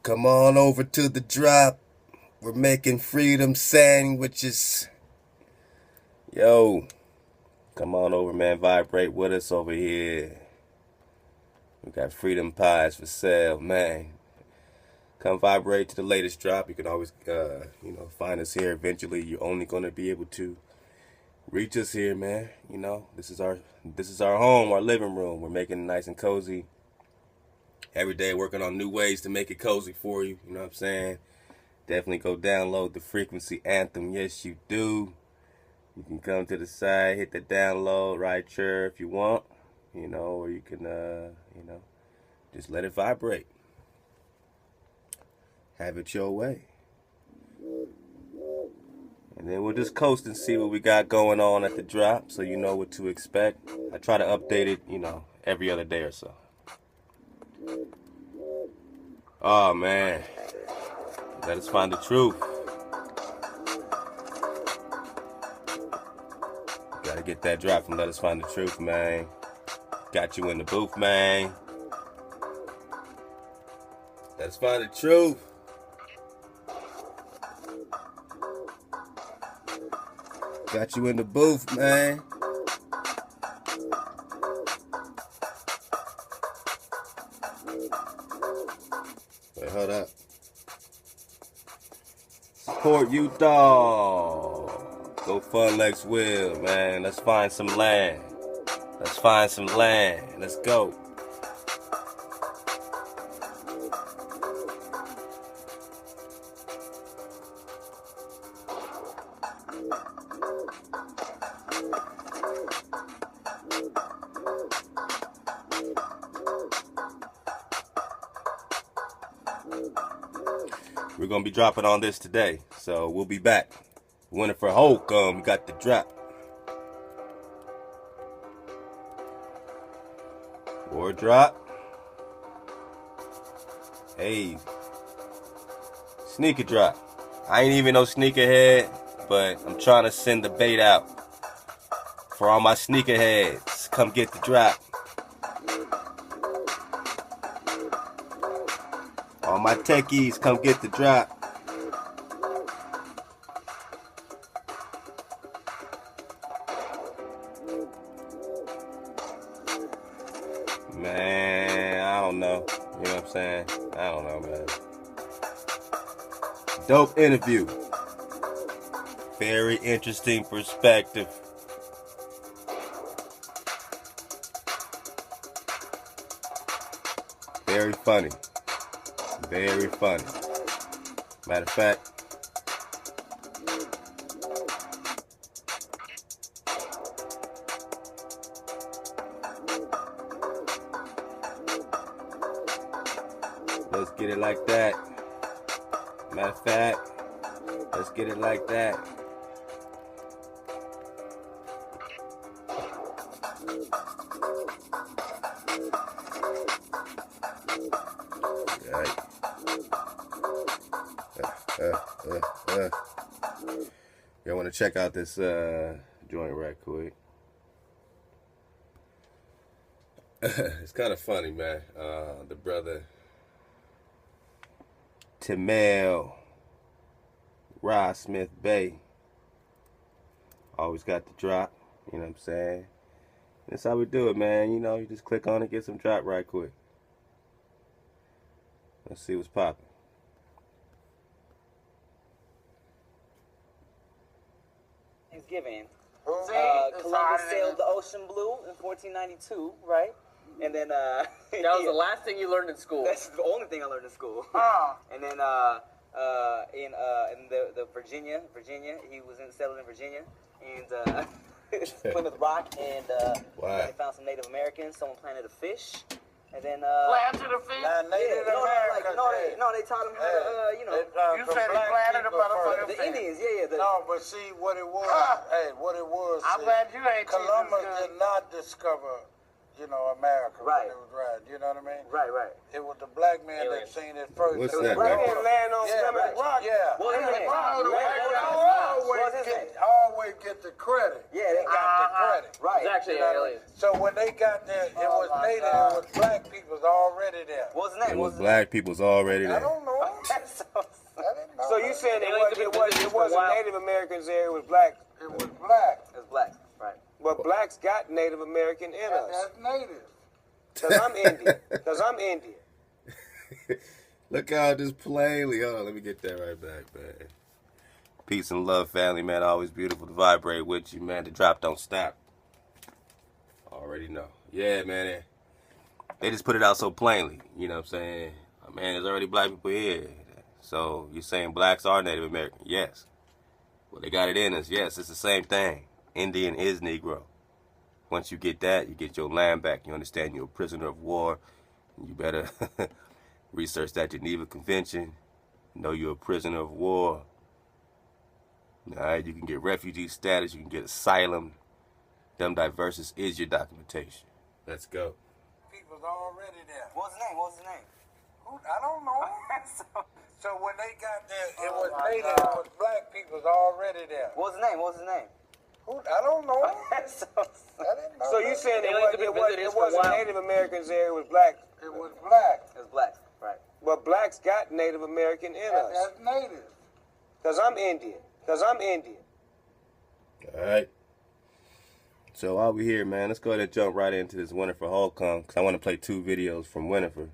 Come on over to the drop. We're making freedom sandwiches. Yo, come on over, man. Vibrate with us over here. We got freedom pies for sale, man. Come vibrate to the latest drop. You can always, find us here. Eventually, you're only going to be able to reach us here, man. You know, this is our home, our living room. We're making it nice and cozy. Every day working on new ways to make it cozy for you. You know what I'm saying? Definitely go download the Frequency Anthem. Yes, you do. You can come to the side, hit the download right here if you want. You know, or you can, just let it vibrate. Have it your way. And then we'll just coast and see what we got going on at the drop so you know what to expect. I try to update it, every other day or so. Oh, man. Let us find the truth. Gotta get that drop from Let Us Find the Truth, man. Got you in the booth, man. Let's find the truth. Got you in the booth, man. Wait, hold up. Support you, dog. Go fund Lex Will, man. Let's find some land. Let's find some land. Let's go. We're going to be dropping on this today, so we'll be back. Winnifer, Holcomb, we got the drop. Or drop. Hey. Sneaker drop. I ain't even no sneakerhead, but I'm trying to send the bait out. For all my sneakerheads, come get the drop. All my techies, come get the drop. Man, I don't know. You know what I'm saying? I don't know, man. Dope interview. Very interesting perspective. Very funny. Very funny. Matter of fact, let's get it like that. Matter of fact, let's get it like that. Right. Y'all want to check out this joint right quick? It's kind of funny, man. The brother Tamel Rod Smith Bay always got the drop. You know what I'm saying? That's how we do it, man. You know, you just click on it, get some drop right quick. Let's see what's popping. Thanksgiving. Columbus sailed the ocean blue in 1492, right? And then that was the last thing you learned in school. That's the only thing I learned in school. And then in the Virginia, he was settled in Virginia, and Plymouth Rock, and they found some Native Americans. Someone planted a fish. And then planted a fish? Native Americans. They taught him how to, you said he planted a motherfucker. The Indians, yeah. No, but see what it was. What it was. I'm glad you ain't Columbus did not discover, America. Right. It was right. You know what I mean? Right. It was the black man that seen it first. What's The that, black man? man land on Plymouth Rock. Yeah. What's his name? Always get the credit. Yeah, they got the credit. Right. It's actually aliens. So when they got there, it was native. It was black people's already there. What's his name? It was black people's already there. I don't know. didn't know So that. you saying Aliens have been visiting it for a wasn't while. Native Americans there, it was black. It was black. It's black, right? But blacks got Native American in us. That's native. Because I'm Indian. Because I'm Indian. Look how just plainly. Hold on, let me get that right back, man. Peace and love, family, man. Always beautiful to vibrate with you, man. The drop don't stop. Already know. Yeah, man. They just put it out so plainly. You know what I'm saying? Man, there's already black people here. So you're saying blacks are Native American? Yes. Well, they got it in us. Yes, it's the same thing. Indian is Negro. Once you get that, you get your land back. You understand you're a prisoner of war. You better research that Geneva Convention. Know you're a prisoner of war. All right, you can get refugee status. You can get asylum. Dumb Diversus is your documentation. Let's go. People's already there. What was his name? What was his name? I don't know. So when they got there, it was native. It was black people's already there. What was his name? What was his name? I don't know. I So didn't know. So you that. saying Aliens have been visiting it us for a wasn't while. Native Americans there, it was black. It was black. it's black, right? But blacks got Native American in us. That's native. Because I'm Indian. Because I'm Indian. All right. So while we're here, man, let's go ahead and jump right into this Winnifer Holcomb, because I want to play 2 videos from Winnifer.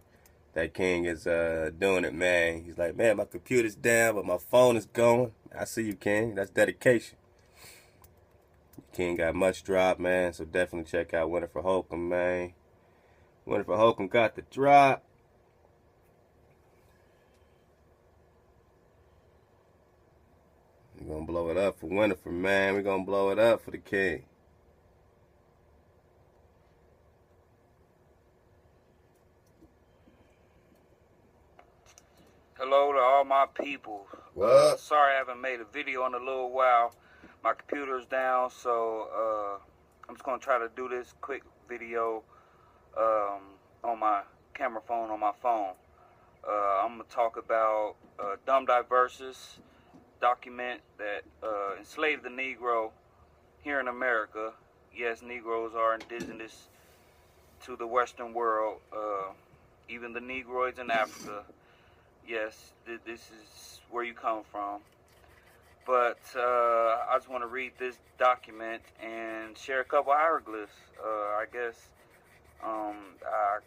That king is doing it, man. He's like, man, my computer's down, but my phone is going. I see you, King. That's dedication. King got much drop, man, so definitely check out Winnifer Holcomb, man. Winnifer Holcomb got the drop. We're going to blow it up for Winnifer, man. We're going to blow it up for the king. Hello to all my people. What? Sorry I haven't made a video in a little while. My computer's down, so I'm just going to try to do this quick video on my camera phone on my phone. I'm going to talk about Dumb Diversus document that enslaved the Negro here in America. Yes, Negroes are indigenous to the Western world, even the Negroids in Africa. Yes, this is where you come from. But I just want to read this document and share a couple hieroglyphs. I guess I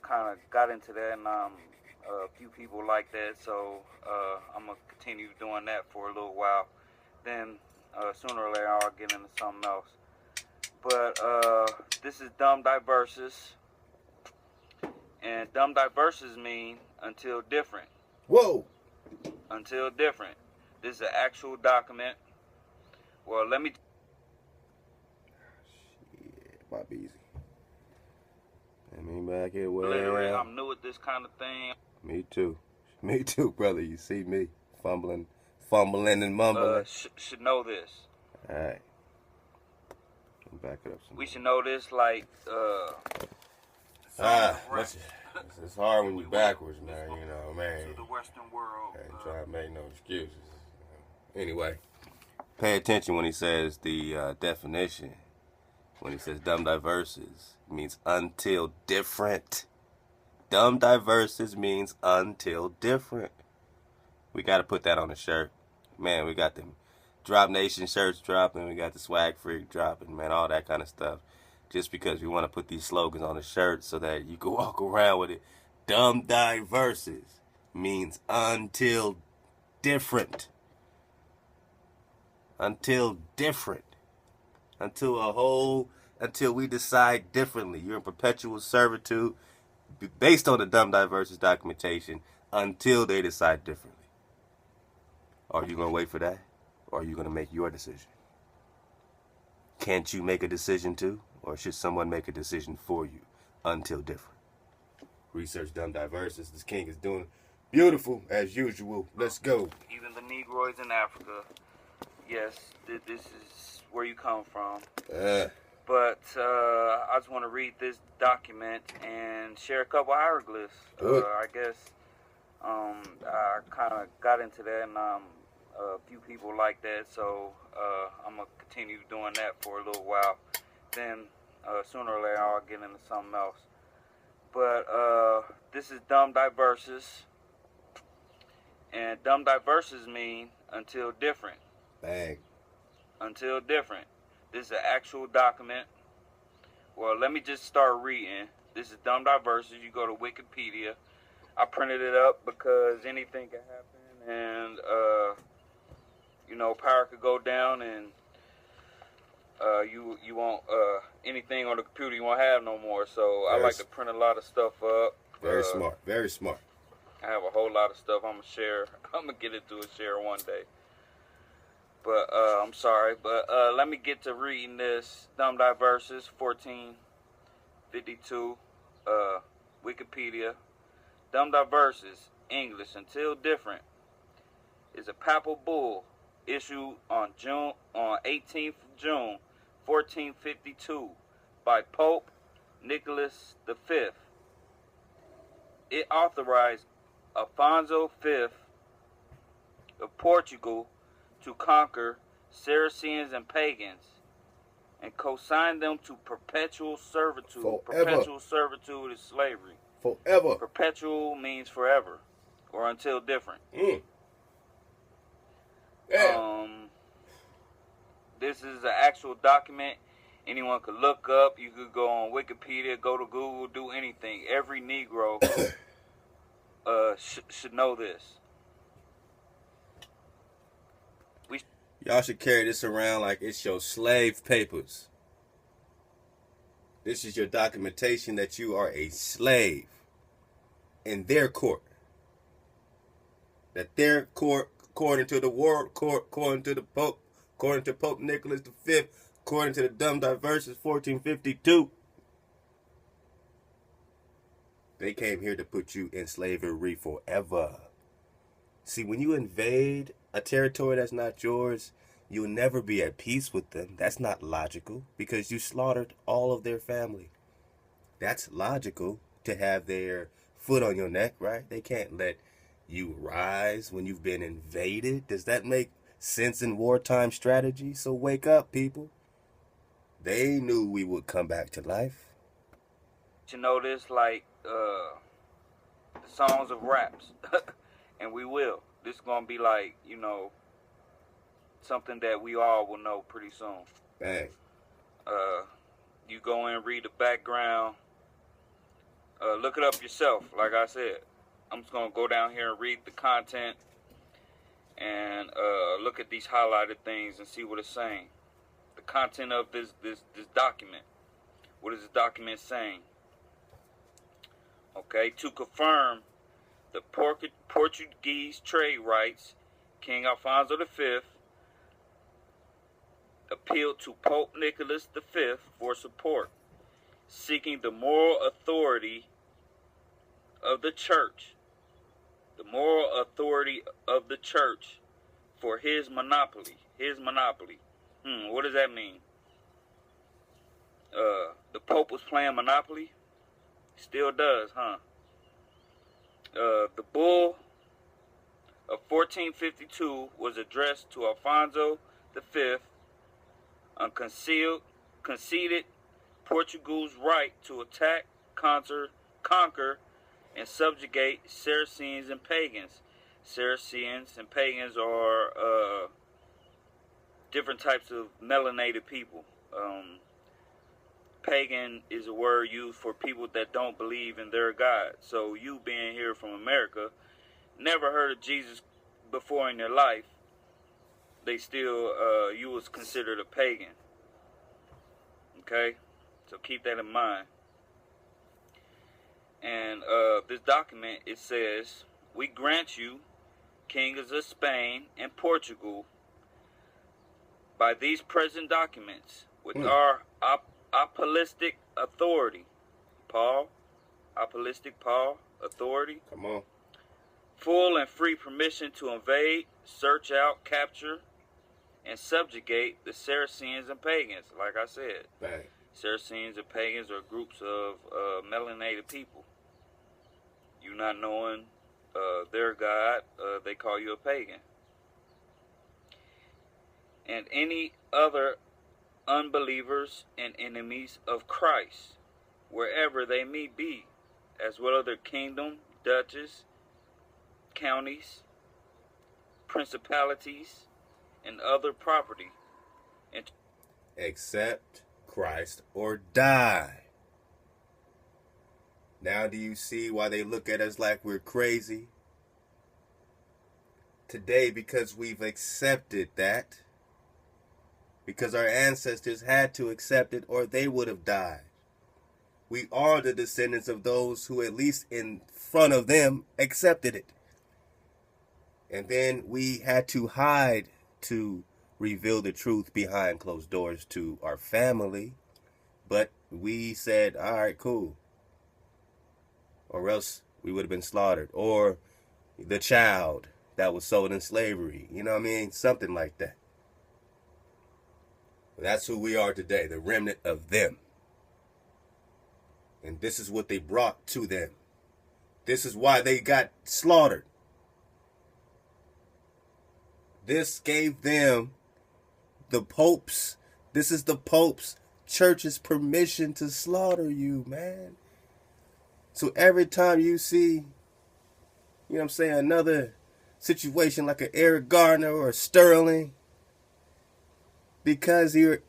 kind of got into that, and a few people like that, so I'm going to continue doing that for a little while. Then sooner or later I'll get into something else. But this is Dumb Diversus. And Dumb Diversus mean until different. Whoa. Until different. This is an actual document. Well, let me... Shit, might be easy. I mean, back here, Literally, well, I'm new at this kind of thing. me too. Me too, brother. You see me fumbling and mumbling. Should know this. All right. Back it up some We should know this like... it's hard when you're backwards, man. You know, man. to the Western world. Ain't trying to make no excuses. Anyway, pay attention when he says the definition. When he says dumb diverses, it means until different. Dumb diverses means until different. We got to put that on a shirt. Man, we got them Drop Nation shirts dropping. We got the Swag Freak dropping, man, all that kind of stuff. Just because we want to put these slogans on the shirt so that you can walk around with it. Dumb diverses means until different. Until different. Until we decide differently. You're in perpetual servitude based on the Dumb Diverses documentation until they decide differently. Are you going to wait for that? Or are you going to make your decision? Can't you make a decision too? Or should someone make a decision for you until different? Research Dumb Diverses. This king is doing beautiful as usual. Let's go. Even the Negroids in Africa. Yes, this is where you come from. But I just want to read this document and share a couple hieroglyphs. I guess I kind of got into that, and a few people like that, so I'm going to continue doing that for a little while. Then sooner or later I'll get into something else. But this is Dumb Diversus. And dumb diverses mean until different. Bang. Until different. This is an actual document. Well, let me just start reading. This is dumb diverses. You go to Wikipedia. I printed it up because anything can happen, and you know, power could go down, and you won't anything on the computer you won't have no more. So I like to print a lot of stuff up. Very smart. Very smart. I have a whole lot of stuff I'm gonna share. I'm gonna get into a share one day. But I'm sorry. But let me get to reading this. Dumb Diverses 1452. Wikipedia. Dumb Diverses, English, until different, is a papal bull issued on 18th June 1452 by Pope Nicholas V. It authorized Alfonso V of Portugal to conquer Saracens and pagans and consign them to perpetual servitude. Forever. Perpetual servitude is slavery. Forever. Perpetual means forever or until different. Yeah. This is an actual document. Anyone could look up. You could go on Wikipedia, go to Google, do anything. Every Negro should know this. Y'all should carry this around like it's your slave papers. This is your documentation that you are a slave in their court. That their court, according to the world court, according to the Pope, according to Pope Nicholas V, according to the Dumb Diverses 1452, they came here to put you in slavery forever. See, when you invade a territory that's not yours, you'll never be at peace with them. That's not logical because you slaughtered all of their family. That's logical to have their foot on your neck, right? They can't let you rise when you've been invaded. Does that make sense in wartime strategy? So wake up, people. They knew we would come back to life. You know this like the songs of raps. And we will. This is going to be like, you know, something that we all will know pretty soon. Bang. You go in, read the background. Look it up yourself, like I said. I'm just going to go down here and read the content and look at these highlighted things and see what it's saying. The content of this document. What is this document saying? Okay, to confirm the Portuguese trade rights, King Alfonso V appealed to Pope Nicholas V for support, seeking the moral authority of the church. The moral authority of the church for his monopoly. His monopoly. What does that mean? The Pope was playing Monopoly? Still does, huh? The bull of 1452 was addressed to Alfonso V on conceded Portugal's right to attack, conquer, and subjugate Saracens and pagans. Saracens and pagans are different types of melanated people. Pagan is a word used for people that don't believe in their God. So you being here from America, never heard of Jesus before in your life, they still, you was considered a pagan. Okay? So keep that in mind. And this document, it says, we grant you, kings of Spain and Portugal, by these present documents, with our apostolic authority, apostolic authority. Come on. Full and free permission to invade, search out, capture, and subjugate the Saracens and pagans. Like I said, Bang. Saracens and pagans are groups of melanated people. You not knowing their God, they call you a pagan. And any other unbelievers and enemies of Christ, wherever they may be, as well as their kingdom, duchies, counties, principalities, and other property. Accept Christ or die. Now do you see why they look at us like we're crazy? Today, because we've accepted that, because our ancestors had to accept it or they would have died. We are the descendants of those who, at least in front of them, accepted it. And then we had to hide to reveal the truth behind closed doors to our family. But we said, all right, cool. Or else we would have been slaughtered. Or the child that was sold in slavery. You know what I mean? Something like that. That's who we are today, the remnant of them. And this is what they brought to them. This is why they got slaughtered. This gave them the Pope's, this is the Pope's church's permission to slaughter you, man. So every time you see, you know what I'm saying, another situation like an Eric Gardner or a Sterling, because you're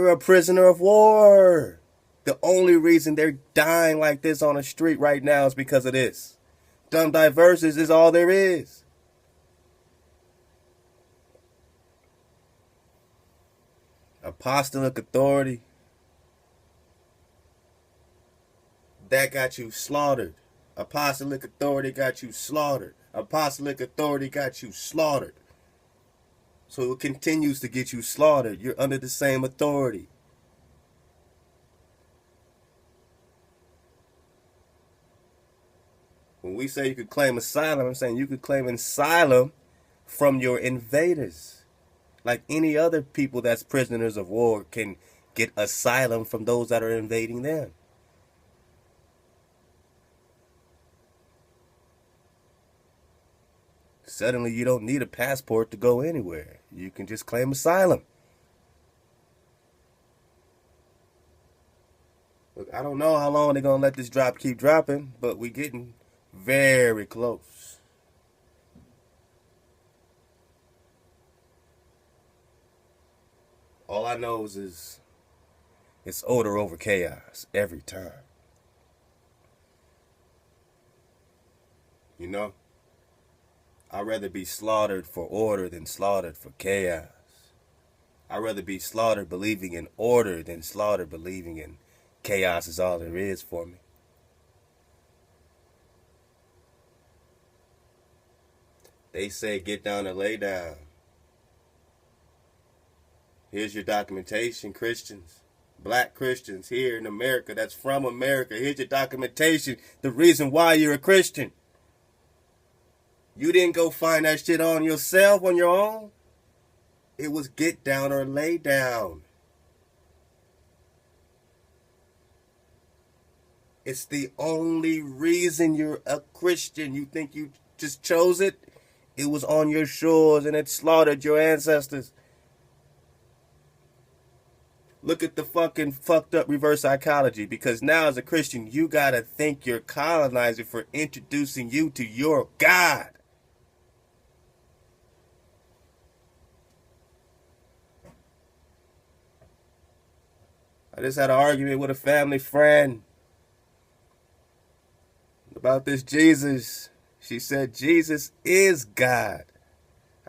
a prisoner of war. The only reason they're dying like this on the street right now is because of this. Dumb diverses is all there is. Apostolic authority, that got you slaughtered. Apostolic authority got you slaughtered. Apostolic authority got you slaughtered. So it continues to get you slaughtered. You're under the same authority. When we say you could claim asylum, I'm saying you could claim asylum from your invaders. Like any other people that's prisoners of war can get asylum from those that are invading them. Suddenly you don't need a passport to go anywhere. You can just claim asylum. Look, I don't know how long they're going to let this drop keep dropping, but we're getting very close. All I know is it's order over chaos every time. You know? I'd rather be slaughtered for order than slaughtered for chaos. I'd rather be slaughtered believing in order than slaughtered believing in chaos is all there is for me. They say get down and lay down. Here's your documentation, Christians. Black Christians here in America that's from America. Here's your documentation. The reason why you're a Christian. You didn't go find that shit on yourself on your own. It was get down or lay down. It's the only reason you're a Christian. You think you just chose it? It was on your shores and it slaughtered your ancestors. Look at the fucking fucked up reverse psychology, because now as a Christian, you gotta thank your colonizer for introducing you to your God. I just had an argument with a family friend about this Jesus. She said, Jesus is God.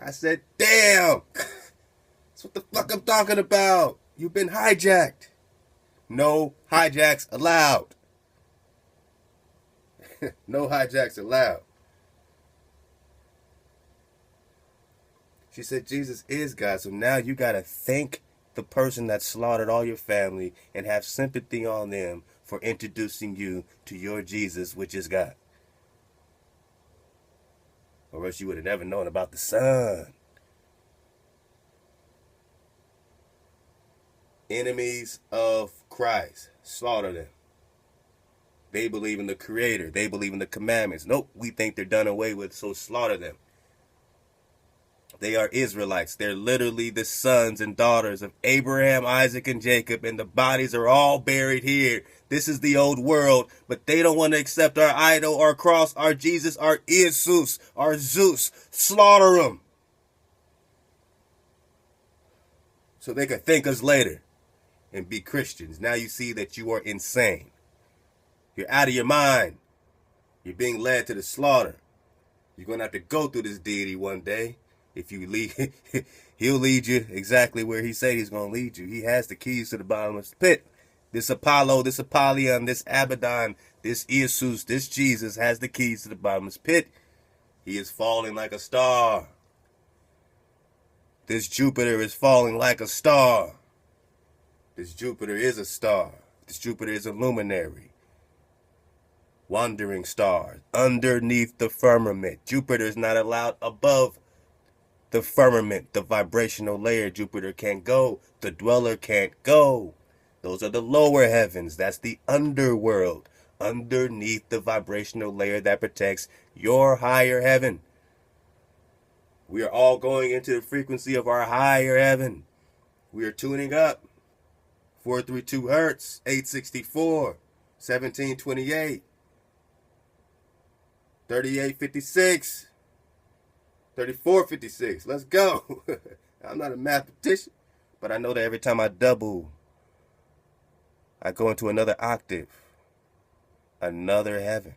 I said, damn. That's what the fuck I'm talking about. You've been hijacked. No hijacks allowed. No hijacks allowed. She said, Jesus is God. So now you got to thank the person that slaughtered all your family and have sympathy on them for introducing you to your Jesus, which is God. Or else you would have never known about the Son. Enemies of Christ, slaughter them. They believe in the Creator. They believe in the commandments. Nope, we think they're done away with, so slaughter them. They are Israelites. They're literally the sons and daughters of Abraham, Isaac, and Jacob, and the bodies are all buried here. This is the old world, but they don't want to accept our idol, our cross, our Jesus, our Jesus, our Zeus. Slaughter them. so they could thank us later and be Christians. Now you see that you are insane. You're out of your mind. You're being led to the slaughter. You're going to have to go through this deity one day. If you lead, he'll lead you exactly where he said he's going to lead you. He has the keys to the bottomless pit. This Apollo, this Apollyon, this Abaddon, this Jesus, this Jesus has the keys to the bottomless pit. He is falling like a star. This Jupiter is falling like a star. This Jupiter is a star. This Jupiter is a luminary. Wandering star underneath the firmament. Jupiter is not allowed above the firmament, the vibrational layer. Jupiter can't go. The dweller can't go. Those are the lower heavens. That's the underworld. Underneath the vibrational layer that protects your higher heaven. We are all going into the frequency of our higher heaven. We are tuning up. 432 hertz, 864, 1728, 3856, 3456. Let's go. I'm not a mathematician, but I know that every time I double, I go into another octave, another heaven.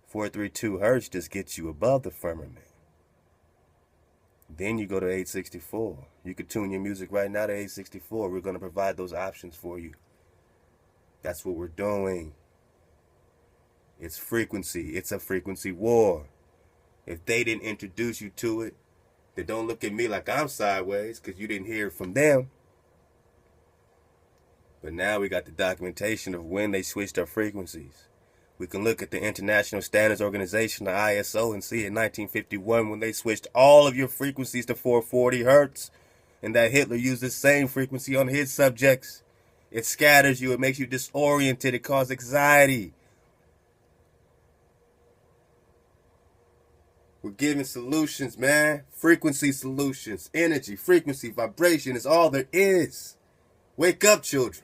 432 hertz just gets you above the firmament. Then you go to 864. You can tune your music right now to 864. We're going to provide those options for you. That's what we're doing. It's frequency. It's a frequency war. If they didn't introduce you to it, then don't look at me like I'm sideways because you didn't hear it from them. But now we got the documentation of when they switched our frequencies. We can look at the International Standards Organization, the ISO, and see in 1951 when they switched all of your frequencies to 440 hertz, and that Hitler used the same frequency on his subjects. It scatters you. It makes you disoriented. It causes anxiety. We're giving solutions, man. Frequency solutions. Energy, frequency, vibration is all there is. Wake up, children.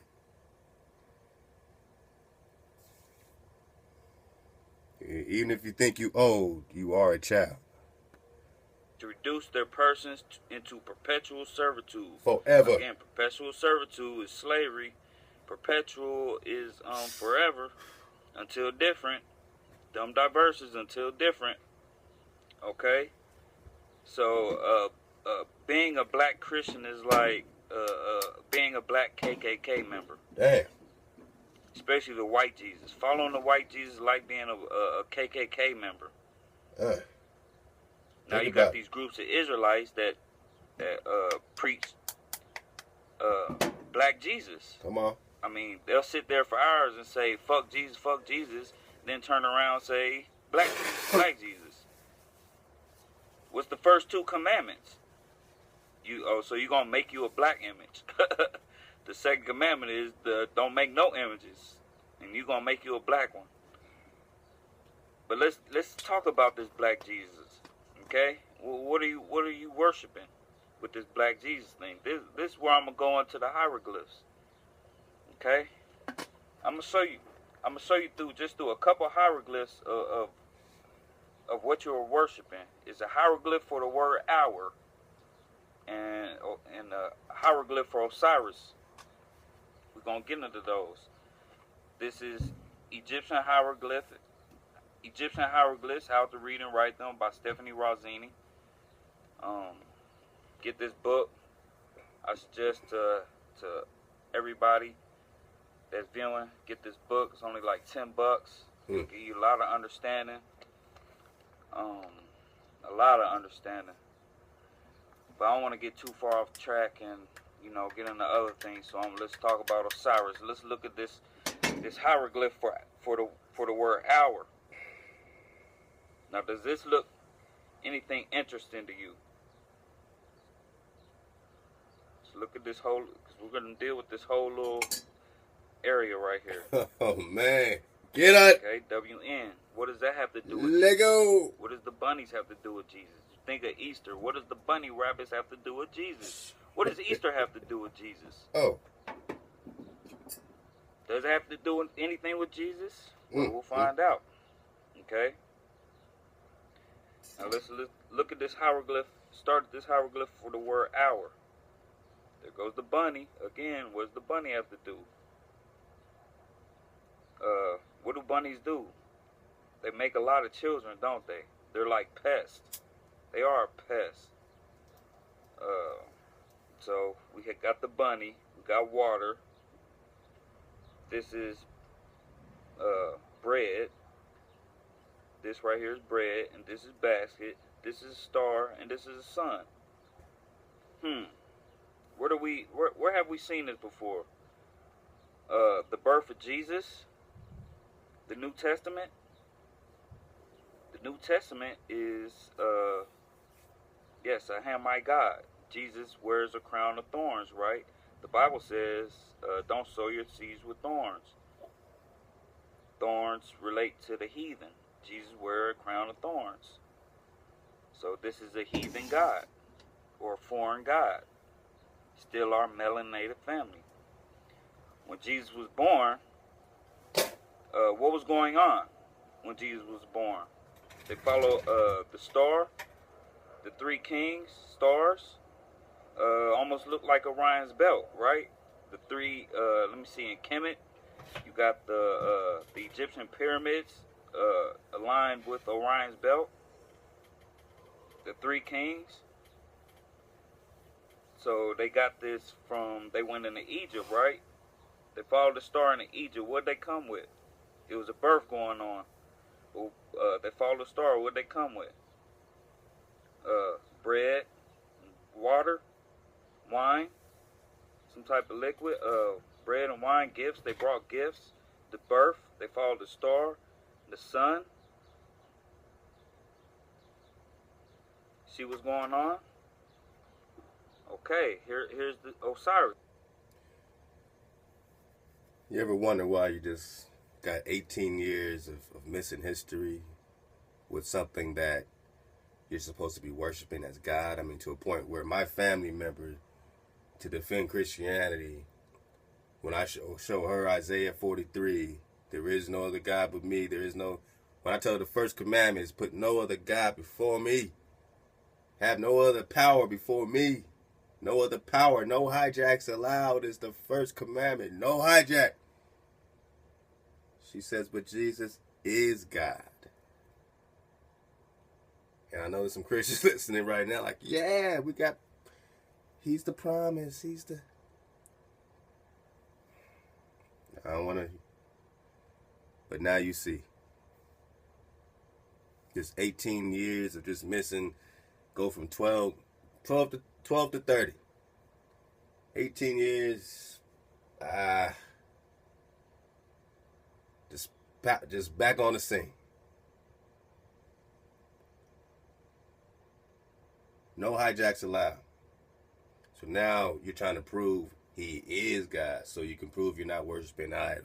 Even if you think you old, you are a child. To reduce their persons into perpetual servitude. Forever. Again, perpetual servitude is slavery. Perpetual is forever until different. Dumb diverse is until different. Okay? So, being a black Christian is like being a black KKK member. Damn. Especially the white Jesus. Following the white Jesus is like being a KKK member. Now you got these groups of Israelites that preach black Jesus. Come on. I mean, they'll sit there for hours and say, fuck Jesus, then turn around and say, black Jesus. What's the first two commandments? So you're going to make you a black image. The second commandment is don't make no images, and you're gonna make you a black one. But let's talk about this black Jesus, okay? Well, what are you worshiping with this black Jesus thing? This is where I'm gonna go into the hieroglyphs, okay? I'm gonna show you through a couple hieroglyphs of what you're worshiping. It's a hieroglyph for the word hour, and a hieroglyph for Osiris. We're going to get into those. This is Egyptian hieroglyphs, How to Read and Write Them by Stephanie Rossini. Get this book. I suggest to everybody that's viewing, get this book. It's only like $10. It'll give you a lot of understanding. But I don't want to get too far off track and get into other things. So let's talk about Osiris. Let's look at this hieroglyph for the word hour. Now, does this look anything interesting to you? Let's look at this whole, because we're going to deal with this whole little area right here. Oh man, get up. Okay, WN. What does that have to do with Lego? Jesus? What does the bunnies have to do with Jesus? Think of Easter. What does the bunny rabbits have to do with Jesus? What does Easter have to do with Jesus? Oh. Does it have to do with anything with Jesus? Well, we'll find out. Okay? Now let's look at this hieroglyph. Start this hieroglyph for the word hour. There goes the bunny. Again, what does the bunny have to do? What do bunnies do? They make a lot of children, don't they? They're like pests. They are a pest. So we got the bunny. We got water. This is bread. This right here is bread, and this is basket. This is a star, and this is a sun. Where have we seen this before? The birth of Jesus, the New Testament. The New Testament is, yes, a Hamite God. Jesus wears a crown of thorns, right? The Bible says, don't sow your seeds with thorns. Thorns relate to the heathen. Jesus wears a crown of thorns. So this is a heathen God, or a foreign God. Still our melanated family. When Jesus was born, what was going on when Jesus was born? They follow the star, the three kings, stars, almost look like Orion's belt, right? The three, let me see, in Kemet, you got the Egyptian pyramids aligned with Orion's belt. The three kings. So they got this from, they went into Egypt, right? They followed the star into Egypt. What'd they come with? It was a birth going on. They followed the star. What'd they come with? Bread, water, wine, some type of liquid. Bread and wine, gifts. They brought gifts. The birth. They followed the star, the sun. See what's going on? Okay, here's the Osiris. You ever wonder why you just got 18 years of missing history with something that you're supposed to be worshiping as God? I mean, to a point where my family member, to defend Christianity, when I show her Isaiah 43, there is no other God but me. When I tell her the first commandment is put no other God before me. Have no other power before me. No other power. No hijacks allowed is the first commandment. No hijack. She says, but Jesus is God. And I know there's some Christians listening right now like, yeah, he's the promise. I don't want to. But now you see. Just 18 years of just missing, go from 12 to 30. 18 years, just back on the scene. No hijacks allowed. So now you're trying to prove he is God, so you can prove you're not worshiping idol.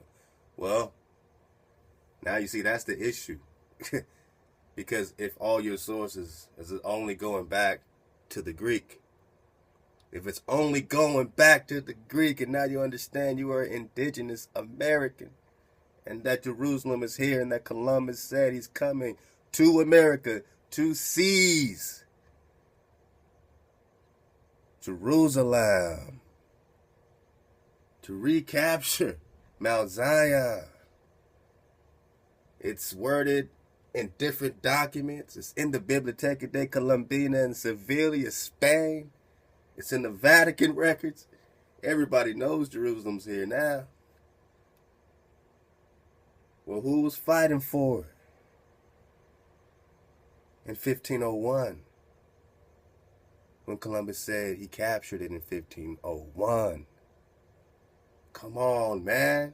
Well, now you see that's the issue. Because if all your sources is only going back to the Greek, if it's only going back to the Greek, and now you understand you are indigenous American, and that Jerusalem is here, and that Columbus said he's coming to America to seize Jerusalem, to recapture Mount Zion. It's worded in different documents. It's in the Biblioteca de Colombina in Sevilla, Spain. It's in the Vatican records. Everybody knows Jerusalem's here now. Well, who was fighting for it in 1501? When Columbus said he captured it in 1501. Come on, man.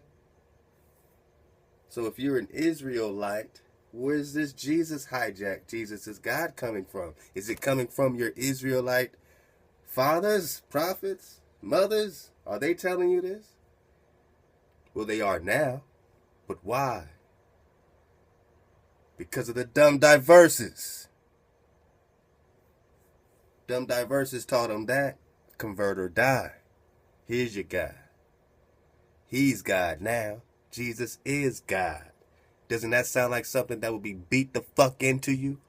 So if you're an Israelite, where's this Jesus hijack? Jesus is God coming from? Is it coming from your Israelite fathers, prophets, mothers? Are they telling you this? Well, they are now. But why? Because of the dumb diverses. Dumb diverses taught them that. Convert or die. Here's your God. He's God now. Jesus is God. Doesn't that sound like something that would be beat the fuck into you?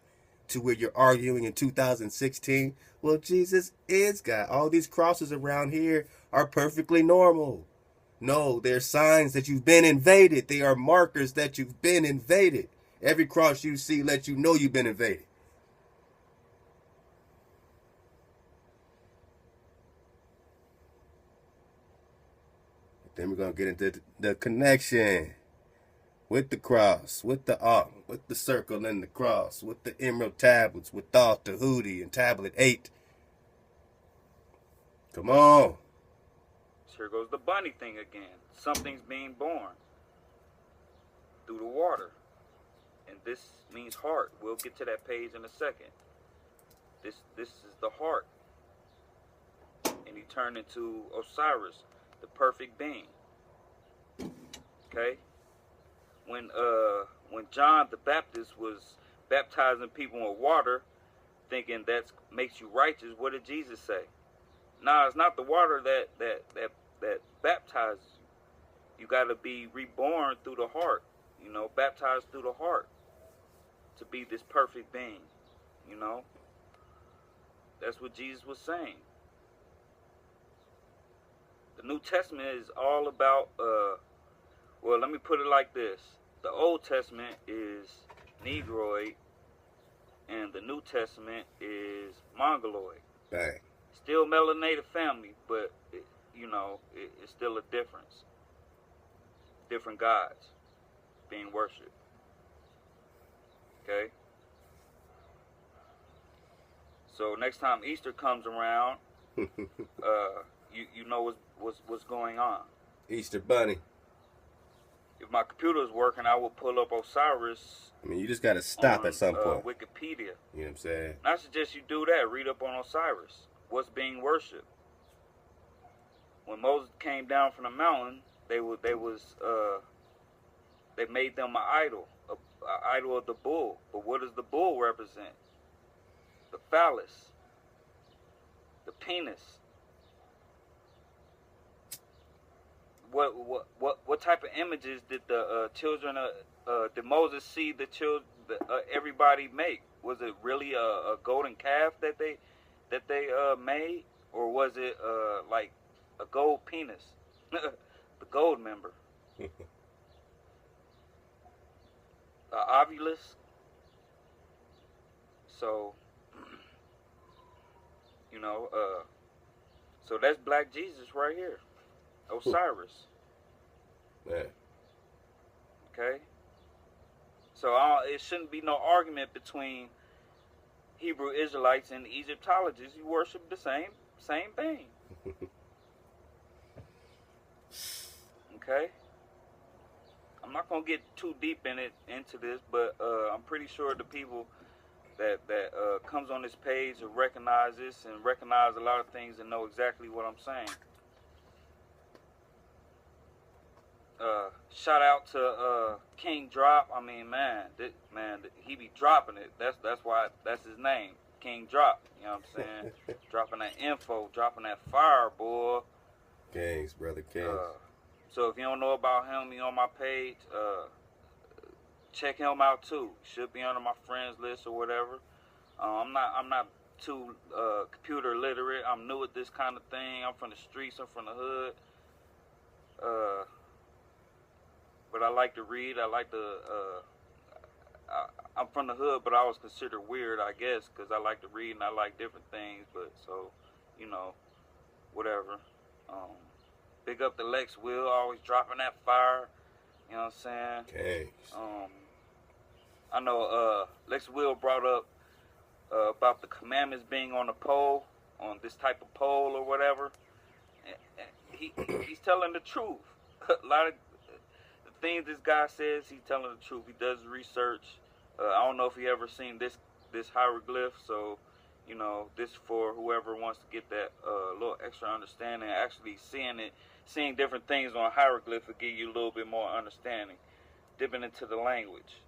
to where you're arguing in 2016? Well, Jesus is God. All these crosses around here are perfectly normal. No, they're signs that you've been invaded. They are markers that you've been invaded. Every cross you see lets you know you've been invaded. Then we're going to get into the connection with the cross, with the ark, with the circle and the cross, with the emerald tablets, with the Tahuti and tablet 8. Come on. Here goes the bunny thing again. Something's being born through the water. And this means heart. We'll get to that page in a second. This is the heart. And he turned into Osiris, the perfect being. Okay? When John the Baptist was baptizing people with water, thinking that makes you righteous, what did Jesus say? Nah, it's not the water that baptizes you. You got to be reborn through the heart, you know, baptized through the heart to be this perfect being, you know. That's what Jesus was saying. The New Testament is all about, well, let me put it like this. The Old Testament is Negroid, and the New Testament is Mongoloid. Bang. Still melanated family, but, it's still a difference. Different gods being worshipped. Okay? So next time Easter comes around, you know what's going on. Easter Bunny. If my computer is working, I will pull up Osiris. I mean, you just got to stop on, at some point. Wikipedia. You know what I'm saying? And I suggest you do that. Read up on Osiris. What's being worshipped? When Moses came down from the mountain, they made them an idol of the bull. But what does the bull represent? The phallus, the penis. What type of images did the children did Moses see the children everybody make? Was it really a golden calf that they made, or was it like a gold penis, the gold member, ovulus? So so that's Black Jesus right here, Osiris. Man. Okay. So it shouldn't be no argument between Hebrew Israelites and Egyptologists. You worship the same thing. Okay. I'm not gonna get too deep into this, but I'm pretty sure the people that comes on this page will recognize this and recognize a lot of things and know exactly what I'm saying. Shout out to Kingdrop. I mean, man, he be dropping it. That's why that's his name, Kingdrop. You know what I'm saying? Dropping that info, dropping that fire, boy. Kings, brother, Kings. So if you don't know about him, he on my page. Check him out too. Should be under my friends list or whatever. I'm not too computer literate. I'm new at this kind of thing. I'm from the streets. I'm from the hood. But I like to read. I like to. I'm from the hood, but I was considered weird, I guess, because I like to read and I like different things. But so, whatever. Big up the Lex Will, always dropping that fire. You know what I'm saying? Okay. I know Lex Will brought up about the commandments being on a pole, on this type of pole or whatever. And he's telling the truth. A lot of the things this guy says, he's telling the truth. He does research. I don't know if he ever seen this hieroglyph, so this for whoever wants to get that little extra understanding. Actually seeing different things on a hieroglyph will give you a little bit more understanding. Dipping into the language.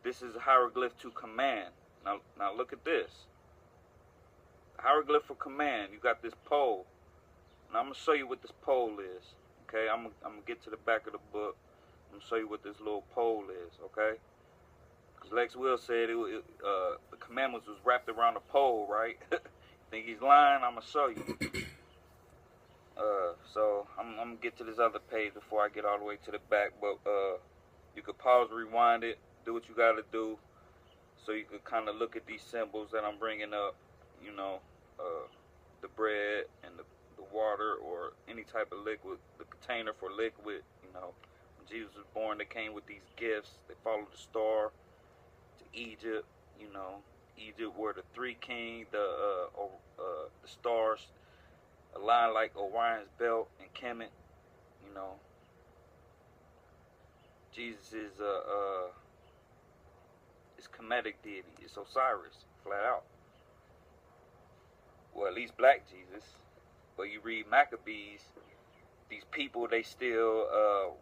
This is a hieroglyph to command. Now look at this. Hieroglyph for command. You got this pole. Now I'm gonna show you what this pole is. Okay, I'm gonna get to the back of the book. I'm gonna show you what this little pole is. Okay, Because Lex Will said the commandments was wrapped around the pole, right? Think he's lying? I'm going to show you. So I'm going to get to this other page before I get all the way to the back. But you could pause, rewind it, do what you got to do. So you could kind of look at these symbols that I'm bringing up, you know, the bread and the water or any type of liquid, the container for liquid, you know. When Jesus was born, they came with these gifts. They followed the star to Egypt, you know. Egypt were the three kings, the stars aligned like Orion's belt and Kemet, you know. Jesus is Kemetic deity. It's Osiris, flat out. Well, at least black Jesus. But you read Maccabees, these people, they still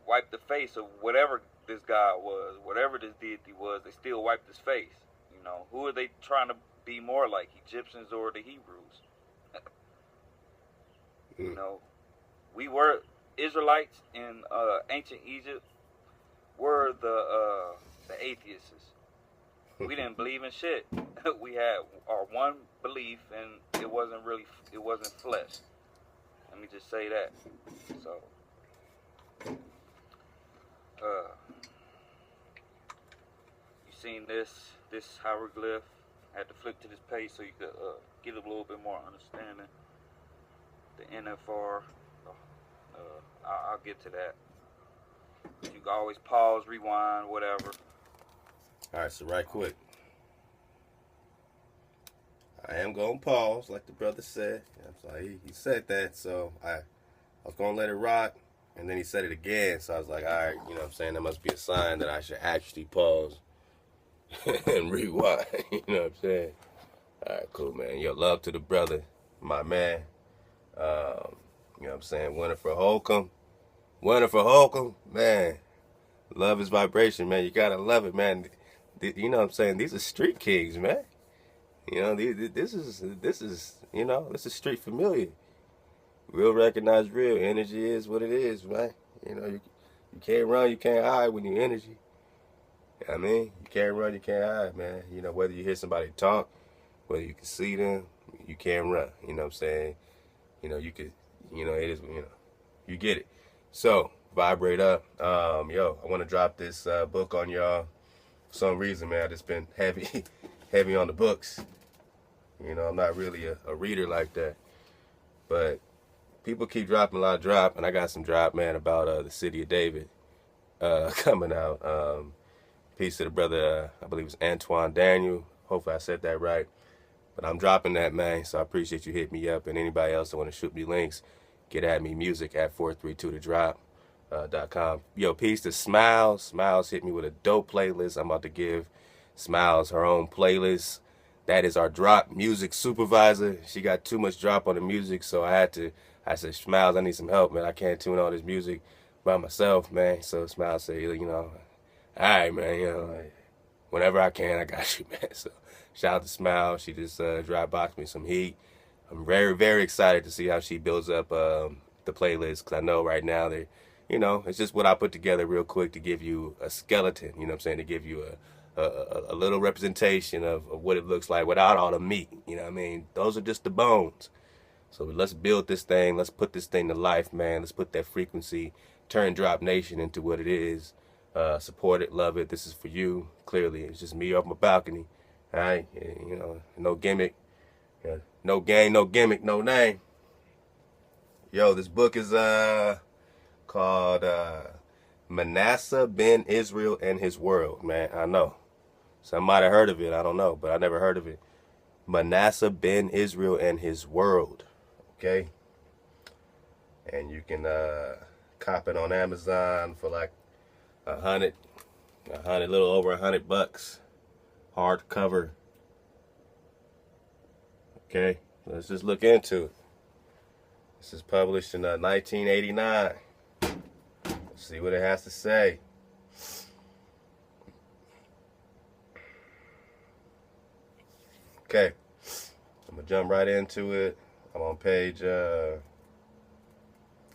wipe the face of whatever this God was, whatever this deity was, they still wiped his face. You know, who are they trying to be more like, Egyptians or the Hebrews? You know, we were Israelites in ancient Egypt, were the atheists. We didn't believe in shit. We had our one belief, and it wasn't flesh. Let me just say that. So, you seen this hieroglyph? I had to flip to this page so you could get a little bit more understanding. The NFR. I'll get to that. You can always pause, rewind, whatever. All right, so right quick. I am going to pause, like the brother said. He said that, so I was going to let it rock, and then he said it again, so I was like, all right, you know what I'm saying? That must be a sign that I should actually pause and rewind, you know what I'm saying? All right, cool, man. Yo, love to the brother, my man. You know what I'm saying? Winnifer Holcomb, man. Love is vibration, man. You got to love it, man. You know what I'm saying? These are street kings, man. You know, this is you know, this is street familiar. Real recognize real. Energy is what it is, man. You know, you can't run, you can't hide when you're energy. You know what I mean? You can't run, you can't hide, man. You know, whether you hear somebody talk, whether you can see them, you can't run. You know what I'm saying? You know, you could, you know, it is, you know, you get it. So, vibrate up. Yo, I want to drop this book on y'all. For some reason, man, I just been heavy on the books. You know, I'm not really a reader like that. But people keep dropping a lot of drop, and I got some drop, man, about the city of David coming out. Peace to the brother, I believe it's Antoine Daniel. Hopefully I said that right. But I'm dropping that, man, so I appreciate you hitting me up. And anybody else that want to shoot me links, get at me, music at 432thedrop.com. Yo, peace to Smiles. Smiles hit me with a dope playlist. I'm about to give Smiles her own playlist. That is our drop music supervisor. She got too much drop on the music, so I said, Smiles, I need some help, man. I can't tune all this music by myself, man. So Smiles said, you know, all right, man, you know, whenever I can, I got you, man. So shout out to Smiles. She just dry boxed me some heat. I'm very, very excited to see how she builds up the playlist, because I know right now that, you know, it's just what I put together real quick to give you a skeleton, you know what I'm saying, to give you a little representation of what it looks like without all the meat, you know what I mean? Those are just the bones. So let's build this thing. Let's put this thing to life, man. Let's put that frequency, turn Drop Nation into what it is. Support it, love it. This is for you. Clearly, it's just me off my balcony. All right, you know, no gimmick, no game, no gimmick, no name. Yo, this book is called Menasseh ben Israel and His World, man. I know. Some might have heard of it. I don't know, but I never heard of it. Menasseh ben Israel and His World. Okay? And you can cop it on Amazon for like $100, little over $100. Hardcover. Okay? Let's just look into it. This is published in 1989. Let's see what it has to say. Okay, I'm gonna jump right into it. I'm on page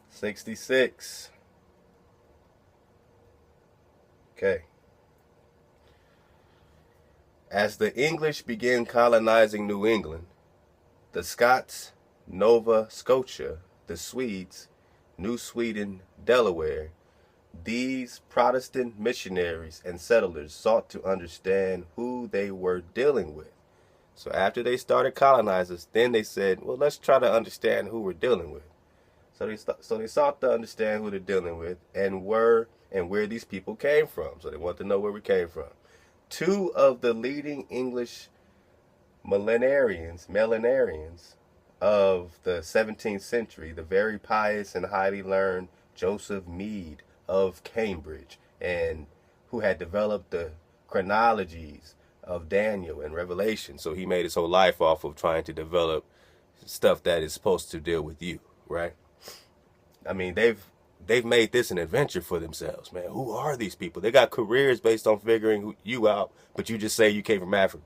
66. Okay. As the English began colonizing New England, the Scots, Nova Scotia, the Swedes, New Sweden, Delaware, these Protestant missionaries and settlers sought to understand who they were dealing with. So after they started colonizing, then they said, well, let's try to understand who we're dealing with. So they sought to understand who they're dealing with and where these people came from. So they want to know where we came from. Two of the leading English millenarians of the 17th century, the very pious and highly learned Joseph Mead of Cambridge, and who had developed the chronologies of Daniel and Revelation. So he made his whole life off of trying to develop stuff that is supposed to deal with you, right? I mean, they've made this an adventure for themselves, man. Who are these people? They got careers based on figuring you out, but you just say you came from Africa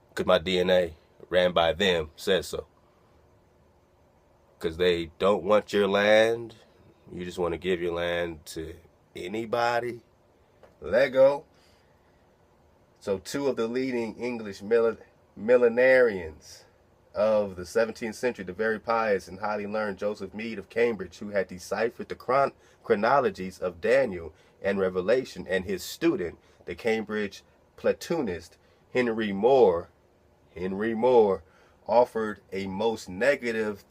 because my DNA ran by them says so. Because they don't want your land. You just want to give your land to anybody. Lego. So two of the leading English millenarians of the 17th century, the very pious and highly learned Joseph Mead of Cambridge, who had deciphered the chronologies of Daniel and Revelation, and his student, the Cambridge Platonist Henry Moore, offered a most negative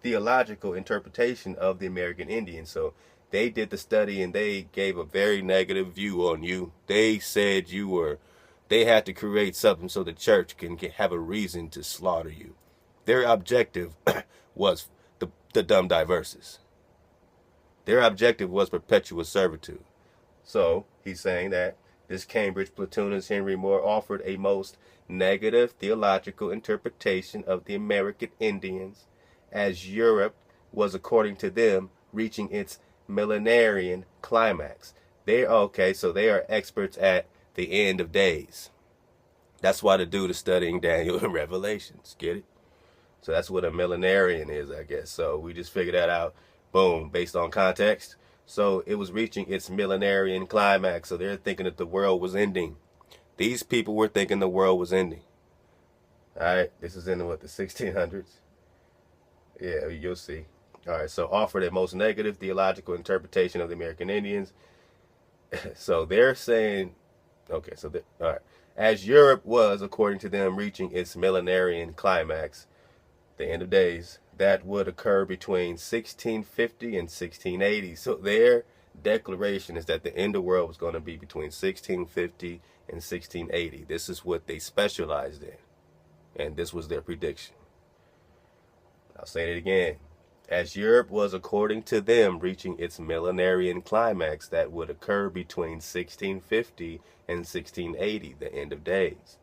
theological interpretation of the American Indian. So they did the study and they gave a very negative view on you. They said they had to create something so the church can have a reason to slaughter you. Their objective was the dumb diverses. Their objective was perpetual servitude. So he's saying that this Cambridge Platonist Henry Moore offered a most negative theological interpretation of the American Indians, as Europe was, according to them, reaching its millenarian climax. They are experts at the end of days. That's why the dude is studying Daniel and Revelations. Get it? So that's what a millenarian is, I guess. So we just figured that out, boom, based on context. So it was reaching its millenarian climax. So they're thinking that the world was ending. These people were thinking the world was ending. All right, this is in the 1600s. Yeah, you'll see. All right, so offered a most negative theological interpretation of the American Indians. So they're saying, okay, so all right. As Europe was, according to them, reaching its millenarian climax, the end of days, that would occur between 1650 and 1680. So their declaration is that the end of the world was going to be between 1650 and 1680. This is what they specialized in, and this was their prediction. I'll say it again. As Europe was, according to them, reaching its millenarian climax that would occur between 1650 and 1680, the end of days.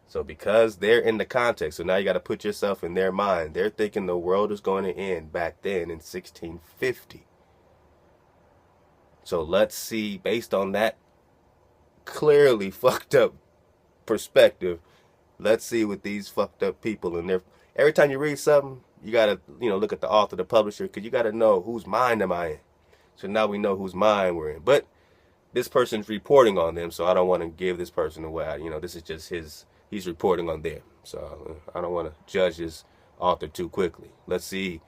So because they're in the context, so now you got to put yourself in their mind. They're thinking the world is going to end back then in 1650. So let's see, based on that clearly fucked up perspective, let's see what these fucked up people in there. Every time you read something, you got to, look at the author, the publisher, because you got to know whose mind am I in. So now we know whose mind we're in. But this person's reporting on them, so I don't want to give this person away. This is just he's reporting on them. So I don't want to judge his author too quickly. Let's see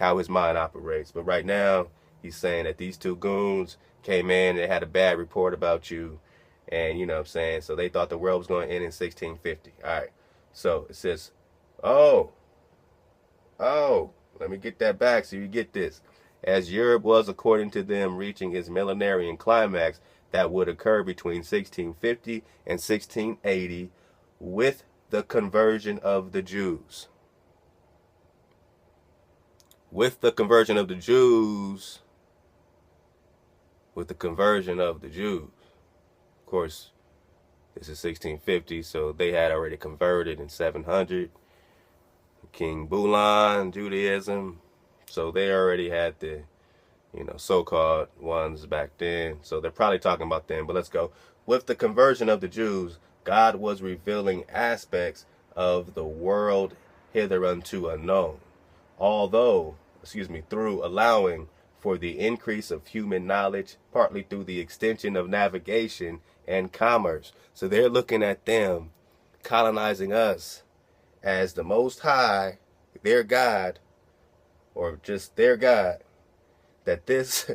how his mind operates. But right now, he's saying that these two goons came in and they had a bad report about you. And, so they thought the world was going to end in 1650. All right. So it says, oh, let me get that back so you get this. As Europe was, according to them, reaching its millenarian climax that would occur between 1650 and 1680 with the conversion of the Jews. With the conversion of the Jews. Of course, this is 1650, so they had already converted in 700. King Bulan, Judaism. So they already had the, so-called ones back then. So they're probably talking about them, but let's go. With the conversion of the Jews, God was revealing aspects of the world hitherunto unknown. Through allowing for the increase of human knowledge, partly through the extension of navigation and commerce. So they're looking at them colonizing us as the Most High, their God, or just their God, that this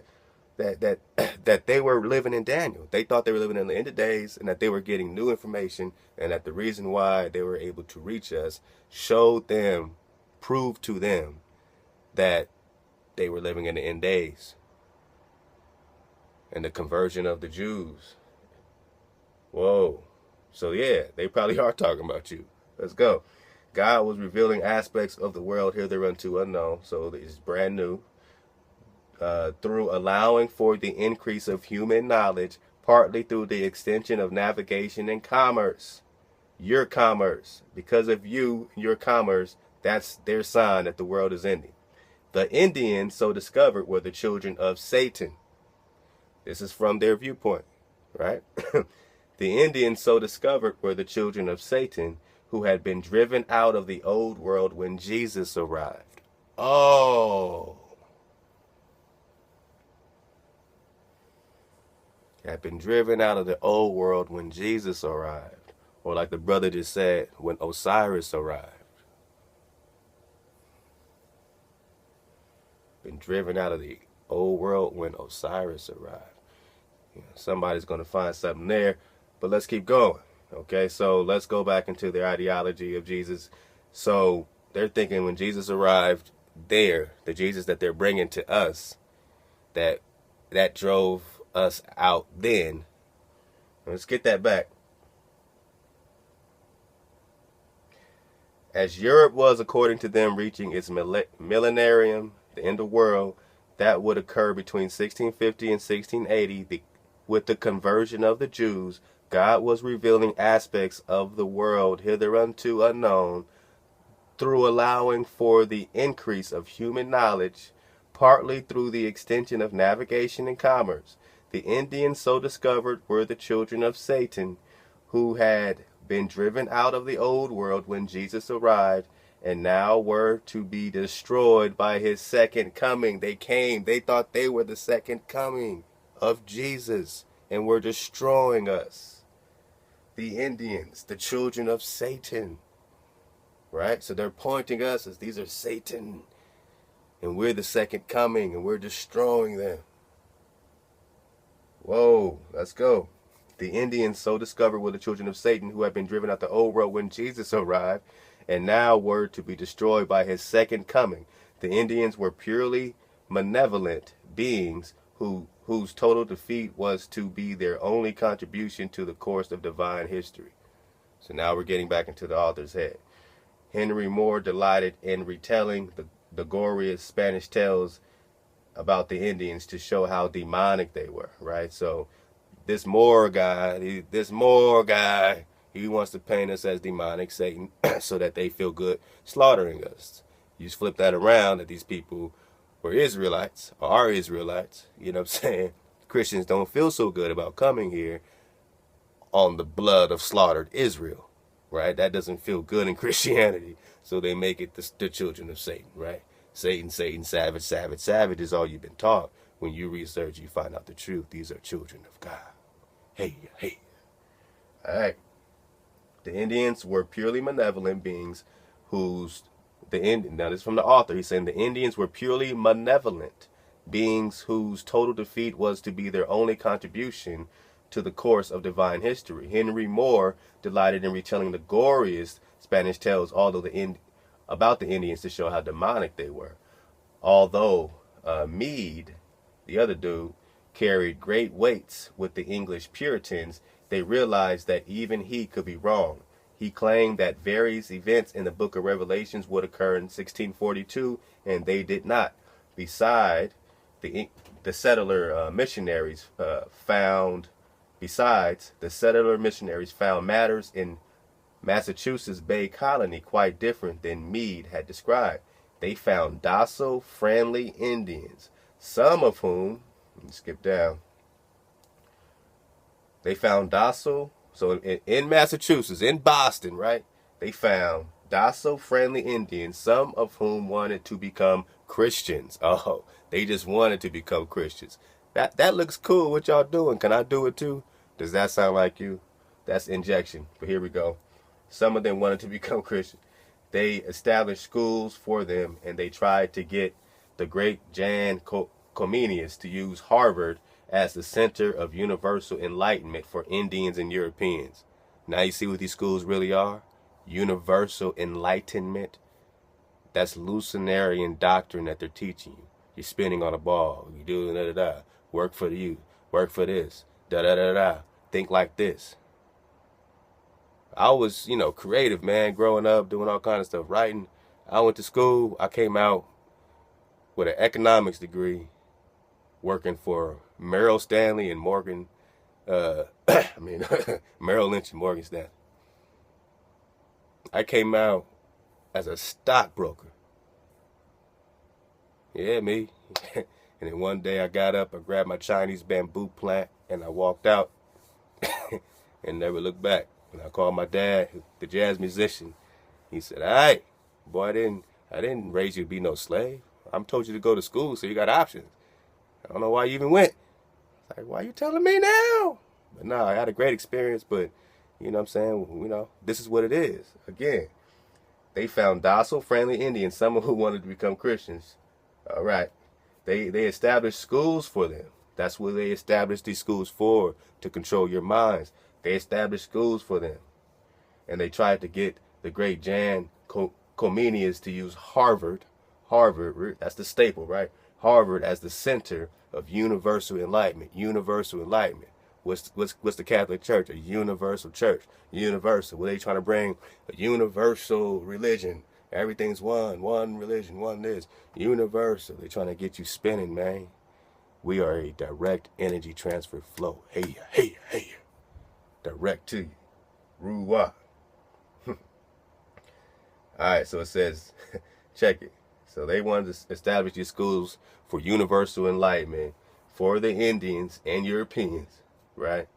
that they were living in Daniel. They thought they were living in the end of days, and that they were getting new information, and that the reason why they were able to reach us showed them, proved to them that they were living in the end days. And the conversion of the Jews. Whoa. So yeah, they probably are talking about you. Let's go. God was revealing aspects of the world hitherunto unknown. So it's brand new. Through allowing for the increase of human knowledge, partly through the extension of navigation and commerce. Your commerce. Because of you, your commerce, that's their sign that the world is ending. The Indians, so discovered, were the children of Satan. This is from their viewpoint, right? The Indians, so discovered, were the children of Satan, who had been driven out of the old world when Jesus arrived. Oh. Had been driven out of the old world when Jesus arrived. Or like the brother just said, when Osiris arrived. Been driven out of the old world when Osiris arrived. You know, somebody's going to find something there, but let's keep going. Okay, so let's go back into their ideology of Jesus. So they're thinking when Jesus arrived there, the Jesus that they're bringing to us, that drove us out then. Let's get that back. As Europe was, according to them, reaching its millenarium, the end of the world, that would occur between 1650 and 1680. With the conversion of the Jews, God was revealing aspects of the world hitherunto unknown through allowing for the increase of human knowledge, partly through the extension of navigation and commerce. The Indians, so discovered, were the children of Satan, who had been driven out of the old world when Jesus arrived, and now were to be destroyed by his second coming. They came, they thought they were the second coming of Jesus, and were destroying us. The Indians, the children of Satan, right? So they're pointing us as these are Satan, and we're the second coming, and we're destroying them. Whoa, let's go. The Indians, so discovered, were the children of Satan, who had been driven out the old world when Jesus arrived, and now were to be destroyed by his second coming. The Indians were purely malevolent beings whose total defeat was to be their only contribution to the course of divine history. So now we're getting back into the author's head. Henry Moore delighted in retelling the glorious Spanish tales about the Indians to show how demonic they were, right? So this Moore guy, he wants to paint us as demonic Satan so that they feel good slaughtering us. You just flip that around, that these people were Israelites, or are Israelites, you know what I'm saying? Christians don't feel so good about coming here on the blood of slaughtered Israel, right? That doesn't feel good in Christianity, so they make it the children of Satan, right? Satan, Satan, savage, savage, savage is all you've been taught. When you research, you find out the truth. These are children of God. Hey, hey. All right. The Indians were purely malevolent beings now this is from the author. He's saying the Indians were purely malevolent beings whose total defeat was to be their only contribution to the course of divine history. Henry Moore delighted in retelling the goriest Spanish tales, about the Indians to show how demonic they were. Although Meade, the other dude, carried great weights with the English Puritans, they realized that even he could be wrong. He claimed that various events in the book of Revelations would occur in 1642, and they did not. Besides, the settler missionaries found matters in Massachusetts Bay Colony quite different than Meade had described. They found docile, friendly Indians, some of whom, let me skip down, they found docile, so in Massachusetts, in Boston, right, they found docile, friendly Indians, some of whom wanted to become Christians. Oh, they just wanted to become Christians. That looks cool. What y'all doing? Can I do it too? Does that sound like you? That's injection. But here we go. Some of them wanted to become Christian. They established schools for them, and they tried to get the great Jan Comenius to use Harvard as the center of universal enlightenment for Indians and Europeans. Now you see what these schools really are? Universal enlightenment. That's Luciferian doctrine that they're teaching you. You're spinning on a ball. You do da-da-da. Work for you. Work for this. Da-da-da-da. Think like this. I was, creative, man, growing up, doing all kinds of stuff, writing. I went to school. I came out with an economics degree, working for Merrill Stanley and Morgan, Merrill Lynch and Morgan Stanley. I came out as a stockbroker. Yeah, me. And then one day I got up, I grabbed my Chinese bamboo plant, and I walked out and never looked back. And I called my dad, the jazz musician. He said, "All right, boy, I didn't raise you to be no slave. I told you to go to school, so you got options. I don't know why you even went." Like, why you telling me now? But no, I had a great experience, but you know what I'm saying? This is what it is. Again, they found docile, friendly Indians, some who wanted to become Christians. All right. They established schools for them. That's what they established these schools for, to control your minds. They established schools for them. And they tried to get the great Jan Comenius to use Harvard, that's the staple, right? Harvard as the center of universal enlightenment. Universal enlightenment. What's the Catholic Church? A universal church. Universal. What are they trying to bring? A universal religion. Everything's one religion, one this. Universal. They're trying to get you spinning, man. We are a direct energy transfer flow. Hey. Direct to you. Ruwa. Alright, so it says, check it. So they wanted to establish these schools for universal enlightenment for the Indians and Europeans, right?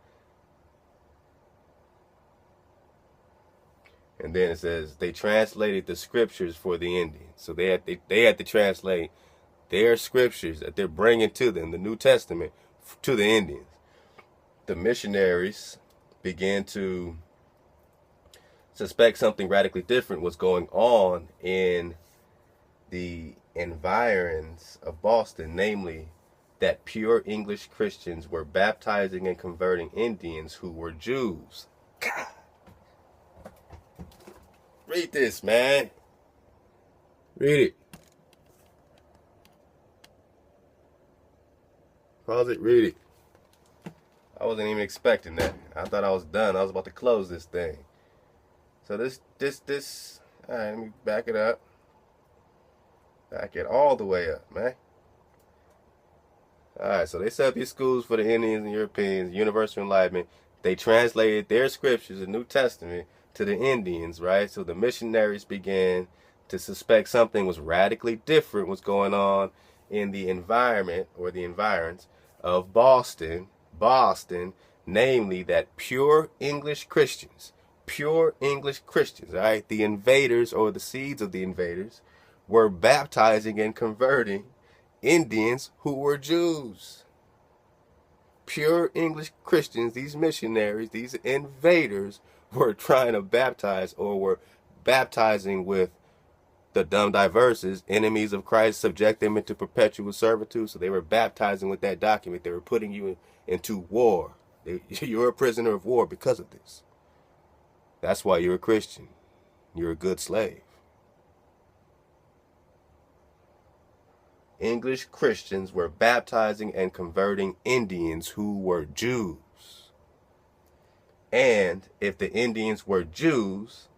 And then it says they translated the scriptures for the Indians. So they had to translate their scriptures that they're bringing to them, the New Testament, to the Indians. The missionaries began to suspect something radically different was going on in the environs of Boston, namely that pure English Christians were baptizing and converting Indians who were Jews. God. Read this, man. Read it. Pause it, read it. I wasn't even expecting that. I thought I was done. I was about to close this thing. So this, all right, let me back it up. Back it all the way up, man. All right, so they set up these schools for the Indians and Europeans, Universal Enlightenment. They translated their scriptures, the New Testament, to the Indians, right? So the missionaries began to suspect something was radically different was going on in the environment or the environs of Boston, namely that pure English Christians, all right, the invaders or the seeds of the invaders were baptizing and converting Indians who were Jews. Pure English Christians, these missionaries, these invaders were trying to baptize or were baptizing with the dumb diverses, enemies of Christ, subject them into perpetual servitude. So they were baptizing with that document. They were putting you into war. You're a prisoner of war because of this. That's why you're a Christian. You're a good slave. English Christians were baptizing and converting Indians who were Jews. And if the Indians were Jews,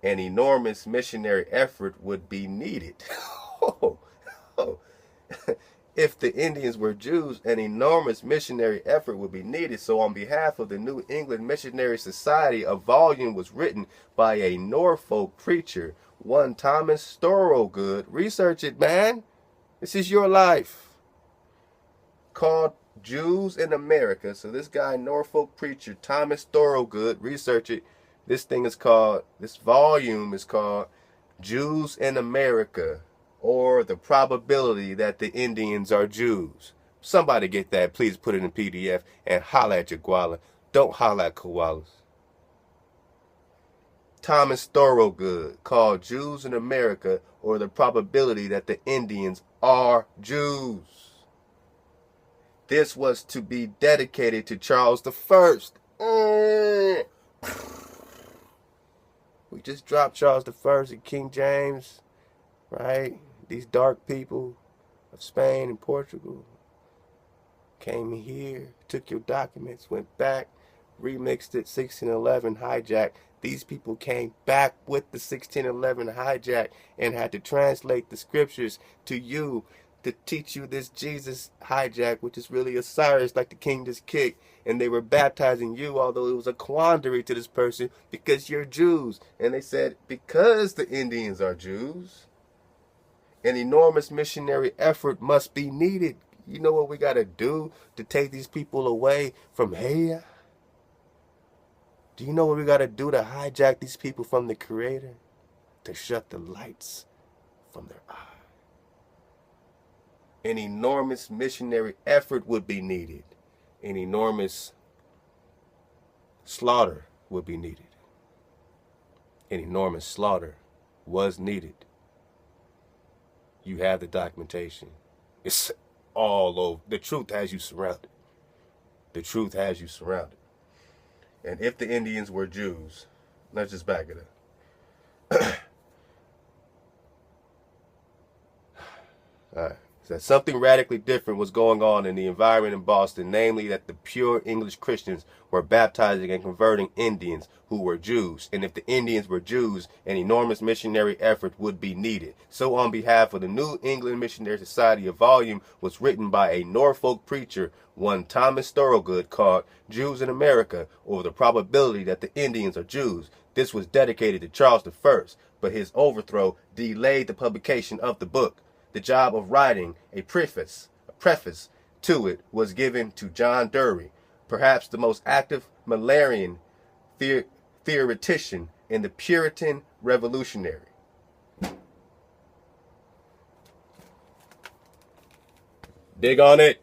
an enormous missionary effort would be needed. If the Indians were Jews, an enormous missionary effort would be needed. So on behalf of the New England Missionary Society, a volume was written by a Norfolk preacher, one Thomas Thorogood. Research it, man. This is your life. Called Jews in America. So this guy, Norfolk preacher, Thomas Thorogood, research it. This volume is called Jews in America. or the probability that the Indians are Jews. Somebody get that. Please put it in PDF and holla at your koala. Don't holla at koalas. Thomas Thorogood called Jews in America, or the probability that the Indians are Jews. This was to be dedicated to Charles I. We just dropped Charles I and King James, right? These dark people of Spain and Portugal came here, took your documents, went back, remixed it, 1611 hijack. These people came back with the 1611 hijack and had to translate the scriptures to you to teach you this Jesus hijack, which is really Osiris, like the king just kicked. And they were baptizing you, although it was a quandary to this person because you're Jews. And they said, because the Indians are Jews, an enormous missionary effort must be needed. You know what we got to do to take these people away from here? Do you know what we got to do to hijack these people from the Creator? To shut the lights from their eyes. An enormous missionary effort would be needed. An enormous slaughter would be needed. An enormous slaughter was needed. You have the documentation. It's all over. The truth has you surrounded. The truth has you surrounded. And if the Indians were Jews, let's just back it up. All right. That something radically different was going on in the environment in Boston, namely that the pure English Christians were baptizing and converting Indians who were Jews. And if the Indians were Jews, an enormous missionary effort would be needed. So on behalf of the New England Missionary Society, a volume was written by a Norfolk preacher, one Thomas Thorogood, called Jews in America, or the probability that the Indians are Jews. This was dedicated to Charles I, but his overthrow delayed the publication of the book. The job of writing a preface to it was given to John Dury, perhaps the most active Malarian theoretician in the Puritan Revolutionary. Dig on it.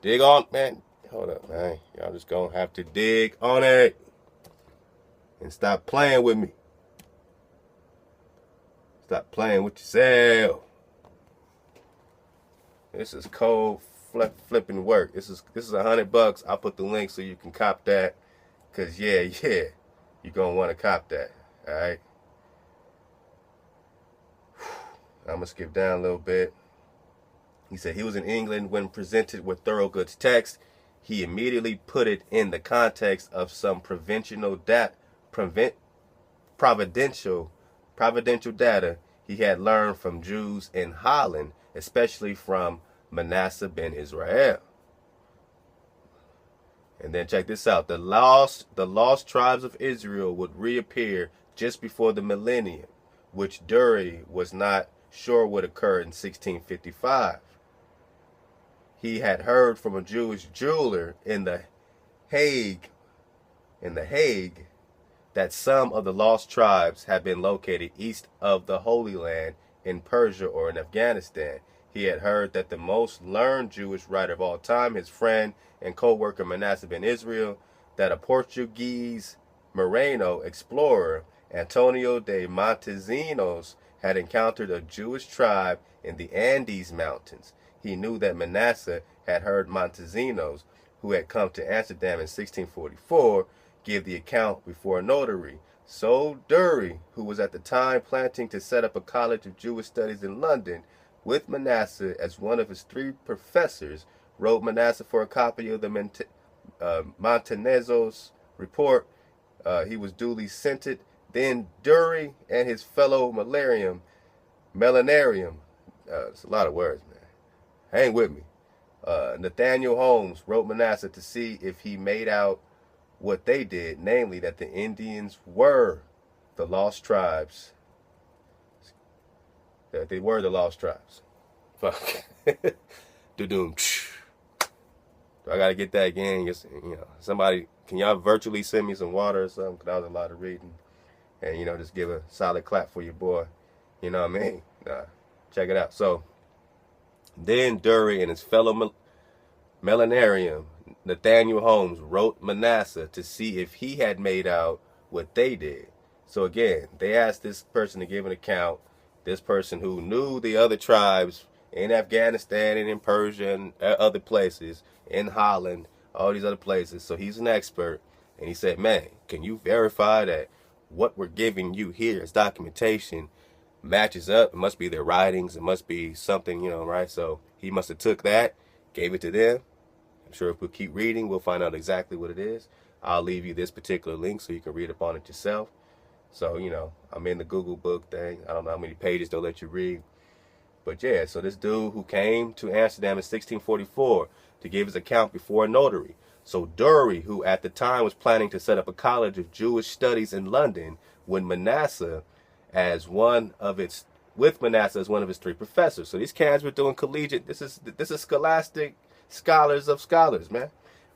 Dig on, man. Hold up, man. Y'all just gonna have to dig on it and stop playing with me. Stop playing with yourself. This is cold flipping work. This is $100. I'll put the link so you can cop that. Cause yeah, you're gonna want to cop that. Alright. I'm gonna skip down a little bit. He said he was in England when presented with Thorogood's text. He immediately put it in the context of some providential data he had learned from Jews in Holland, especially from Menasseh ben Israel. And then check this out. The lost tribes of Israel would reappear just before the millennium, which Dury was not sure would occur in 1655. He had heard from a Jewish jeweler in the Hague, that some of the lost tribes had been located east of the Holy Land in Persia or in Afghanistan. He had heard that the most learned Jewish writer of all time, his friend and co-worker Manasseh ben Israel, that a Portuguese Moreno explorer, Antonio de Montesinos, had encountered a Jewish tribe in the Andes Mountains. He knew that Manasseh had heard Montesinos, who had come to Amsterdam in 1644, give the account before a notary. So Dury, who was at the time planning to set up a college of Jewish studies in London, with Manasseh as one of his 3 professors, wrote Manasseh for a copy of the Montanezos report. He was duly sent it. Then Dury and his fellow Melanarium, it's a lot of words, man. Hang with me. Nathaniel Holmes wrote Manasseh to see if he made out what they did, namely that the Indians were the lost tribes. That they were the lost tribes. Fuck. Do-doom. I gotta get that again. Just, somebody, can y'all virtually send me some water or something? Because that was a lot of reading. And, just give a solid clap for your boy. You know what I mean? Nah, check it out. So then Dury and his fellow millenarian Nathaniel Holmes wrote Menasseh to see if he had made out what they did. So again, they asked this person to give an account. This person who knew the other tribes in Afghanistan and in Persia and other places, in Holland, all these other places. So he's an expert. And he said, man, can you verify that what we're giving you here as documentation matches up? It must be their writings. It must be something, right? So he must have took that, gave it to them. I'm sure if we keep reading, we'll find out exactly what it is. I'll leave you this particular link so you can read up on it yourself. So, I'm in the Google book thing. I don't know how many pages they'll let you read. But yeah, so this dude who came to Amsterdam in 1644 to give his account before a notary. So Dury, who at the time was planning to set up a college of Jewish studies in London, with Menasseh as one of his three professors. So these cats were doing collegiate. This is scholastic scholars of scholars, man.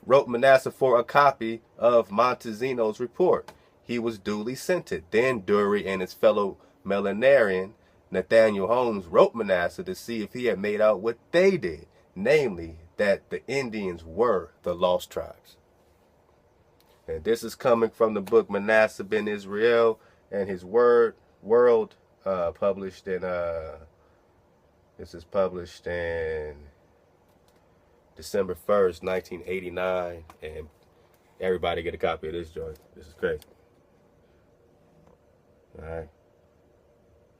Wrote Menasseh for a copy of Montezino's report. He was duly sent it. Then Dury and his fellow millenarian Nathaniel Holmes wrote Menasseh to see if he had made out what they did, namely that the Indians were the lost tribes. And this is coming from the book Menasseh ben Israel and his world, published in this is published in December 1st, 1989, and everybody get a copy of this joint. This is crazy. All right.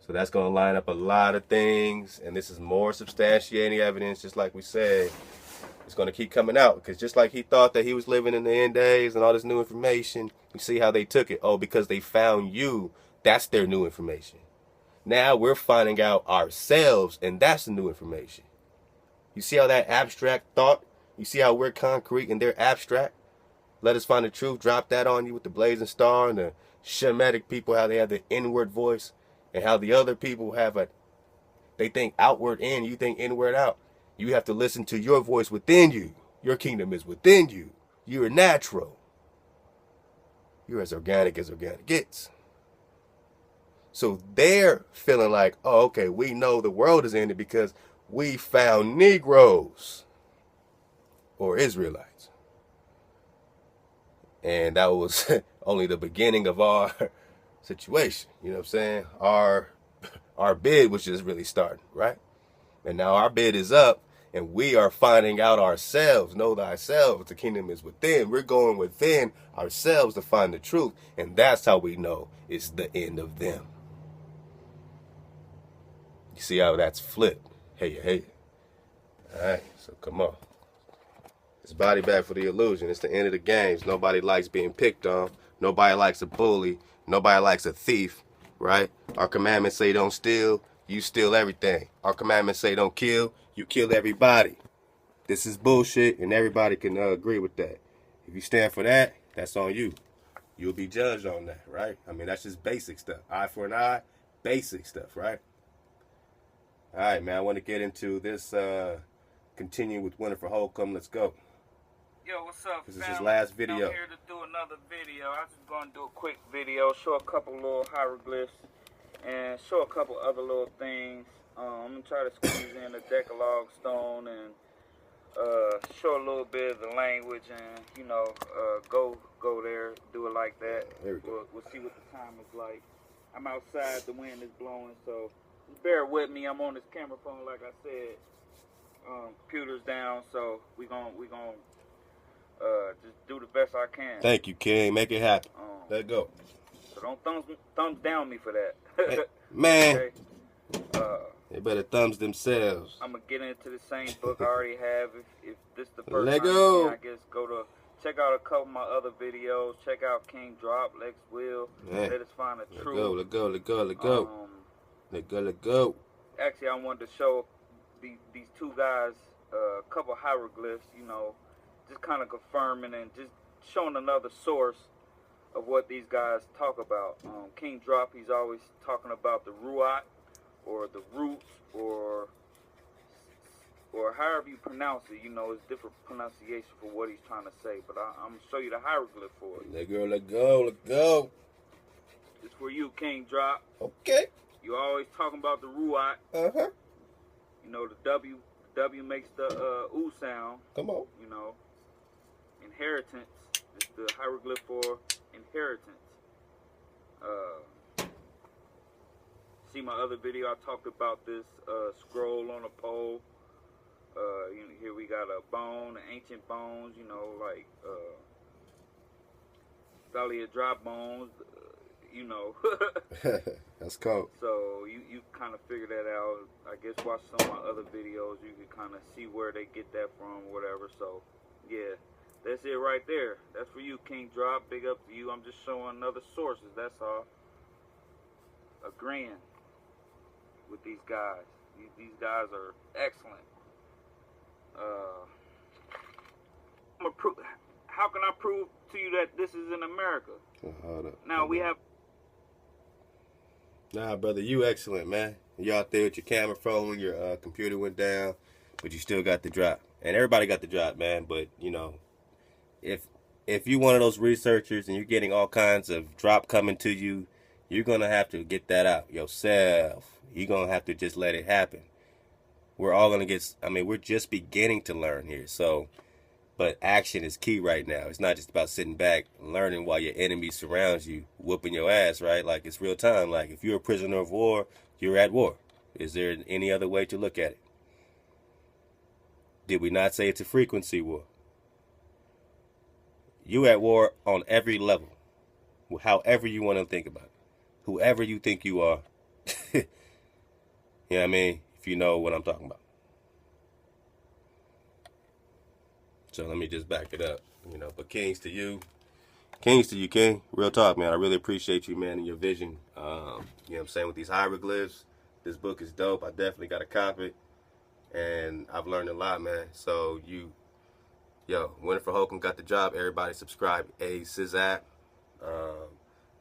So that's going to line up a lot of things, and this is more substantiating evidence, just like we said. It's going to keep coming out, because just like he thought that he was living in the end days and all this new information, you see how they took it. Oh, because they found you, that's their new information. Now we're finding out ourselves, and that's the new information. You see how that abstract thought? You see how we're concrete and they're abstract? Let us find the truth. Drop that on you with the blazing star and the Shemitic people, how they have the inward voice, and how the other people have they think outward in, you think inward out. You have to listen to your voice within you. Your kingdom is within you. You're natural. You're as organic gets. So they're feeling like, oh, okay, we know the world is ended because we found Negroes or Israelites. And that was only the beginning of our situation. You know what I'm saying? Our bid was just really starting, right? And now our bid is up, and we are finding out ourselves. Know thyself, the kingdom is within. We're going within ourselves to find the truth, and that's how we know it's the end of them. You see how that's flipped? Hey. All right, so come on. It's body bag for the illusion. It's the end of the games. Nobody likes being picked on. Nobody likes a bully. Nobody likes a thief, right? Our commandments say don't steal. You steal everything. Our commandments say don't kill. You kill everybody. This is bullshit, and everybody can agree with that. If you stand for that, that's on you. You'll be judged on that, right? I mean, that's just basic stuff. Eye for an eye, basic stuff, right? All right, man, I want to get into this, continue with Winnifer Holcomb. Let's go. Yo, what's up, This is his last video. I'm here to do another video. I'm just going to do a quick video, show a couple little hieroglyphs, and show a couple other little things. I'm going to try to squeeze in a Decalogue stone and show a little bit of the language and, go there, do it like that. We'll see what the time is like. I'm outside, the wind is blowing, so just bear with me. I'm on this camera phone, like I said. Computer's down, so we gonna just do the best I can. Thank you, King. Make it happen. Let go. So don't thumbs down me for that. Hey, man. Okay. They better thumbs themselves. I'm gonna get into the same book I already have. If this the first Let time, go. I guess check out a couple of my other videos. Check out Kingdrop, Lex Will. Yeah. Let us find the truth. Let go. Actually, I wanted to show these two guys a couple hieroglyphs. Just kind of confirming and just showing another source of what these guys talk about. Kingdrop, he's always talking about the ruat, or the roots, or however you pronounce it. It's different pronunciation for what he's trying to say. But I'm going to show you the hieroglyph for it. Let go. It's for you, Kingdrop. Okay. You always talking about the ruach. Uh-huh. You know, the W makes the oo sound. Come on. You know, inheritance is the hieroglyph for inheritance. See my other video, I talked about this scroll on a pole. You know, here we got a bone, ancient bones, you know, like Thalia drop bones, you know. That's cool. So you kind of figure that out. I guess watch some of my other videos, you can kind of see where they get that from, whatever. So yeah, that's it right there. That's for you, King Drop. Big up to you. I'm just showing other sources, that's all. Agreeing with these guys. These guys are excellent. How can I prove to you that this is in America? Hold up. Now we have. Nah, brother, you excellent, man. You out there with your camera phone, your computer went down, but you still got the drop. And everybody got the drop, man. But you know, if you're one of those researchers and you're getting all kinds of drop coming to you, you're gonna have to get that out yourself. You're gonna have to just let it happen. We're all gonna get. I mean, we're just beginning to learn here. So, but action is key right now. It's not just about sitting back and learning while your enemy surrounds you, whooping your ass, right? Like it's real time. Like if you're a prisoner of war, you're at war. Is there any other way to look at it? Did we not say it's a frequency war? You at war on every level, however you want to think about it. Whoever you think you are, you know what I mean? If you know what I'm talking about. So let me just back it up, you know. But kings to you, King. Real talk, man. I really appreciate you, man, and your vision. You know what I'm saying, with these hieroglyphs. This book is dope. I definitely got a copy, and I've learned a lot, man. So Winnifer Holcomb got the job. Everybody subscribe. Sizap.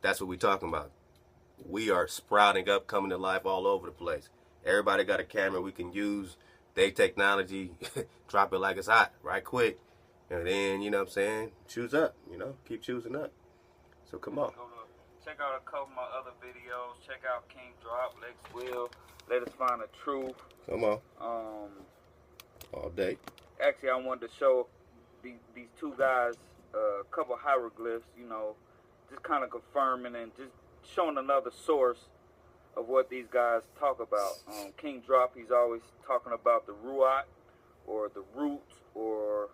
That's what we talking about. We are sprouting up, coming to life all over the place. Everybody got a camera we can use. They technology, drop it like it's hot, right quick. And then, you know what I'm saying, choose up, you know, keep choosing up. So come on. Check out a couple of my other videos. Check out King Drop, Lex Will. Let us find the truth. Come on. All day. Actually, I wanted to show these two guys a couple hieroglyphs, you know, just kind of confirming and just showing another source of what these guys talk about. King Drop, he's always talking about the ruach, or the root, or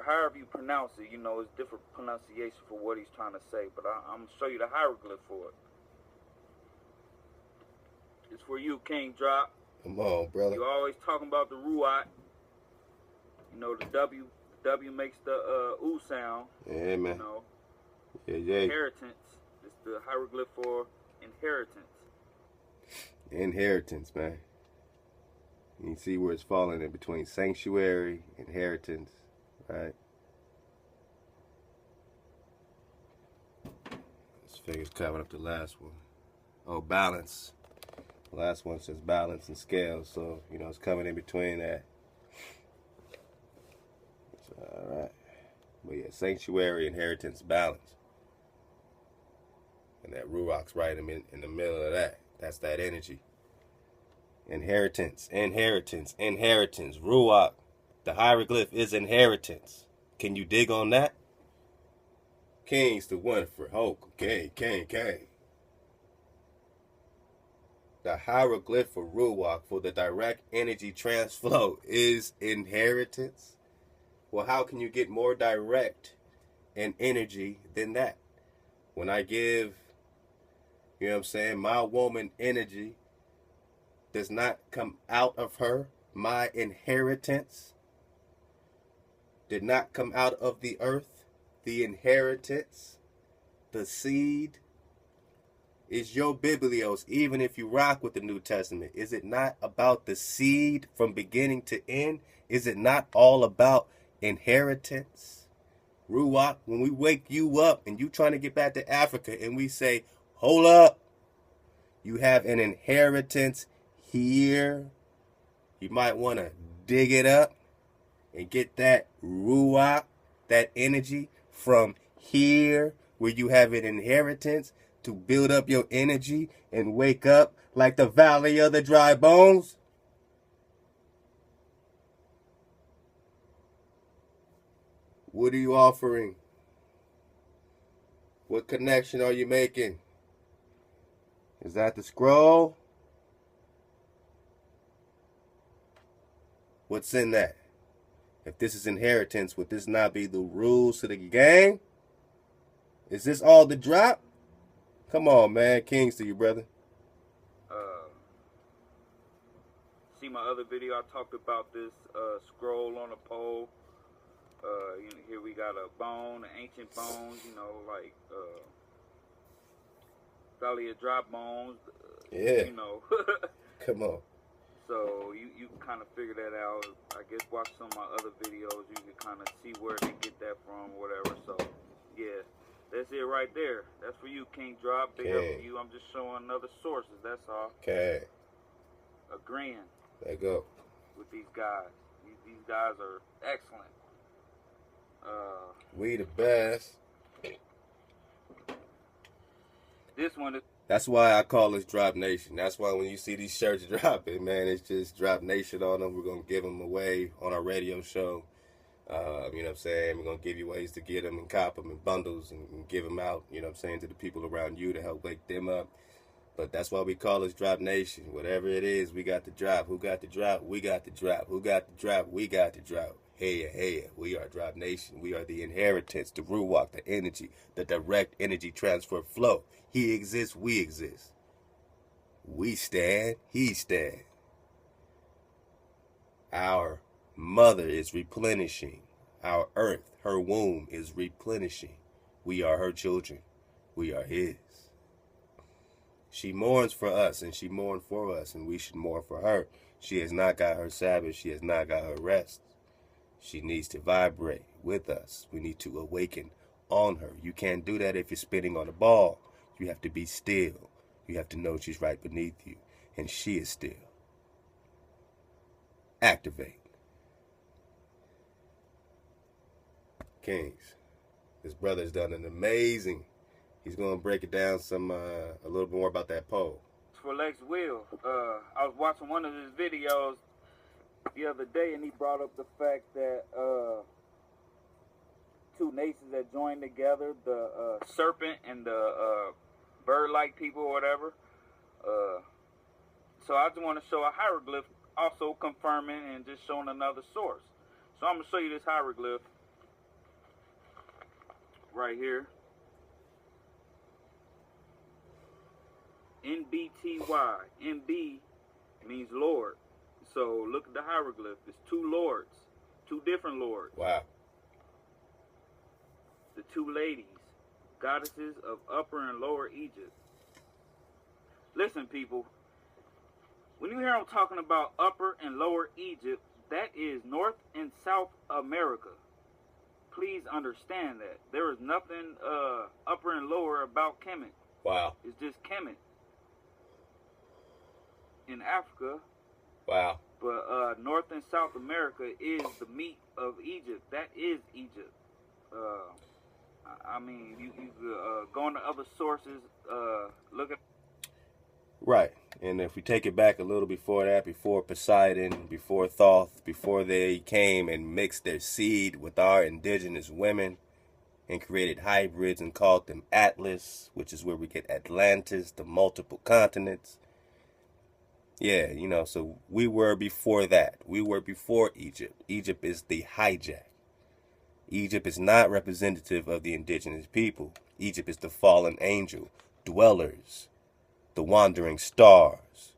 however you pronounce it. You know, it's different pronunciation for what he's trying to say, but I'm going to show you the hieroglyph for it. It's for you, King Drop. Come on, brother. You're always talking about the ruach. You know, the W makes the oo sound. Yeah, man. You know, yeah. inheritance. It's the hieroglyph for inheritance. Inheritance, man. You see where it's falling in between sanctuary, inheritance, right? This figure's covering up the last one. Oh, balance. The last one says balance and scale, so, you know, it's coming in between that. All right. But yeah, sanctuary, inheritance, balance. And that ruach's right in the middle of that. That's that energy. Inheritance. Ruach. The hieroglyph is inheritance. Can you dig on that? Kings to Winnifer. Holcomb. King. The hieroglyph for ruach, for the direct energy transflow, is inheritance. Well, how can you get more direct in energy than that? When I give, you know what I'm saying, my woman energy does not come out of her. My inheritance did not come out of the earth. The inheritance, the seed, is your biblios. Even if you rock with the New Testament, is it not about the seed from beginning to end? Is it not all about inheritance? Ruach, when we wake you up and you trying to get back to Africa and we say, hold up, you have an inheritance here. You might want to dig it up and get that ruach, that energy from here where you have an inheritance. to build up your energy and wake up like the valley of the dry bones? What are you offering? What connection are you making? Is that the scroll? What's in that? If this is inheritance, would this not be the rules to the game? Is this all the drop? Come on, man. Kings to you, brother. See my other video, I talked about this scroll on a pole. Here we got a bone, ancient bones, like Valley of Dry Bones. Yeah. Come on. So you can kind of figure that out. I guess watch some of my other videos. You can kind of see where they get that from, whatever. So, yeah, that's it right there. That's for you, King Drop. Big up for you. I'm just showing other sources. That's all. Okay. Agreeing. There you go. With these guys. These guys are excellent. We the best. This one is. That's why I call this Drop Nation. That's why when you see these shirts dropping, man, it's just Drop Nation on them. We're going to give them away on our radio show. You know what I'm saying? We're going to give you ways to get them and cop them in bundles and give them out, you know what I'm saying, to the people around you to help wake them up. But that's why we call this Drop Nation. Whatever it is, we got the drop. Who got the drop? We got the drop. Who got the drop? We got the drop. Hey, we are Drop Nation. We are the inheritance, the ruach, the energy, the direct energy transfer flow. He exists, we exist. We stand, he stand. Our mother is replenishing. Our earth, her womb is replenishing. We are her children. We are his. She mourns for us and she mourns for us, and we should mourn for her. She has not got her Sabbath. She has not got her rest. She needs to vibrate with us. We need to awaken on her. You can't do that if you're spinning on a ball. You have to be still. You have to know she's right beneath you, and she is still. Activate. Kings, this brother's done an amazing. He's going to break it down a little more about that pole. For Lex Will, I was watching one of his videos the other day, and he brought up the fact that two nations that joined together, the serpent and the bird-like people or whatever. So I just want to show a hieroglyph, also confirming and just showing another source. So I'm going to show you this hieroglyph right here. NBTY. NB means Lord. So look at the hieroglyph. It's two lords. Two different lords. Wow. The two ladies. Goddesses of Upper and Lower Egypt. Listen, people. When you hear them talking about Upper and Lower Egypt, that is North and South America. Please understand that. There is nothing upper and lower about Kemet. Wow. It's just Kemet. In Africa. Wow. But North and South America is the meat of Egypt. That is Egypt. I mean, you go into other sources, look at... Right. And if we take it back a little before that, before Poseidon, before Thoth, before they came and mixed their seed with our indigenous women and created hybrids and called them Atlas, which is where we get Atlantis, the multiple continents. Yeah, you know, so we were before that. We were before Egypt. Egypt is the hijack. Egypt is not representative of the indigenous people. Egypt is the fallen angel, dwellers, the wandering stars.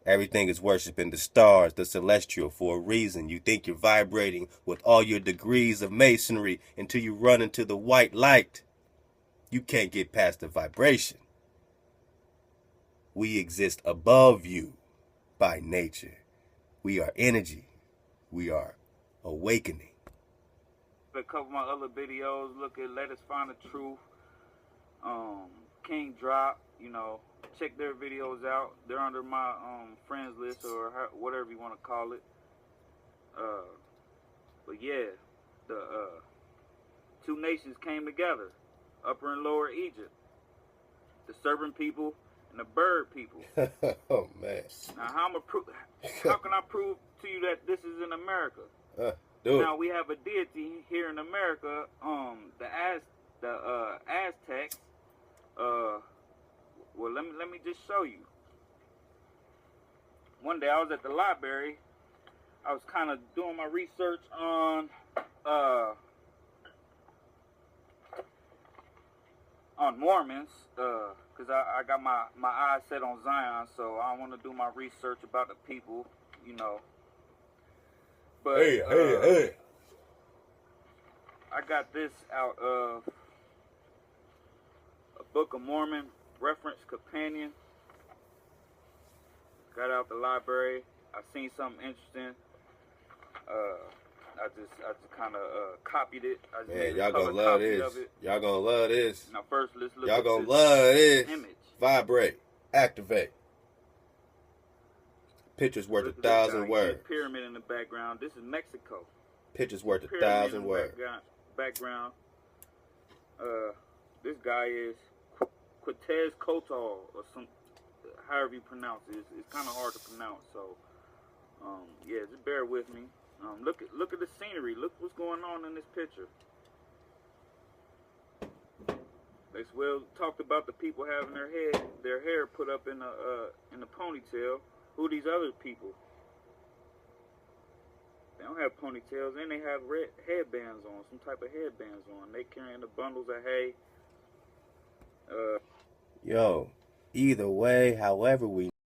Everything is worshiping the stars, the celestial, for a reason. You think you're vibrating with all your degrees of masonry until you run into the white light. You can't get past the vibration. We exist above you by nature. We are energy. We are awakening. A couple of my other videos, look at Let Us Find the Truth, Kingdrop, you know, check their videos out. They're under my friends list or whatever you want to call it. But yeah, the two nations came together, Upper and Lower Egypt. the serpent people, and the bird people. Oh man. Now how can I prove to you that this is in America? Do now it. we have a deity here in America. The Aztecs. Well, let me just show you. One day I was at the library. I was kind of doing my research on Mormons, because I got my eyes set on Zion, so I want to do my research about the people, you know. But Hey. I got this out of a Book of Mormon reference companion. Got out the library. I seen something interesting. I just kind of copied it. Man, y'all gonna love this. Y'all gonna love this. Now first, let's look y'all at gonna this love this. image. Vibrate. Activate. Pictures worth Look a at this thousand guy. words. Pyramid in the background. This is Mexico. Pictures worth a Pyramid in thousand the words. Background. This guy is Cortez Cotal, or some, however you pronounce it. It's kind of hard to pronounce. So, yeah, just bear with me. Look at the scenery. Look what's going on in this picture. They well talked about the people having their hair put up in a ponytail. Who are these other people? They don't have ponytails, and they have red headbands on, some type of headbands on. They carrying the bundles of hay. Yo, either way, however we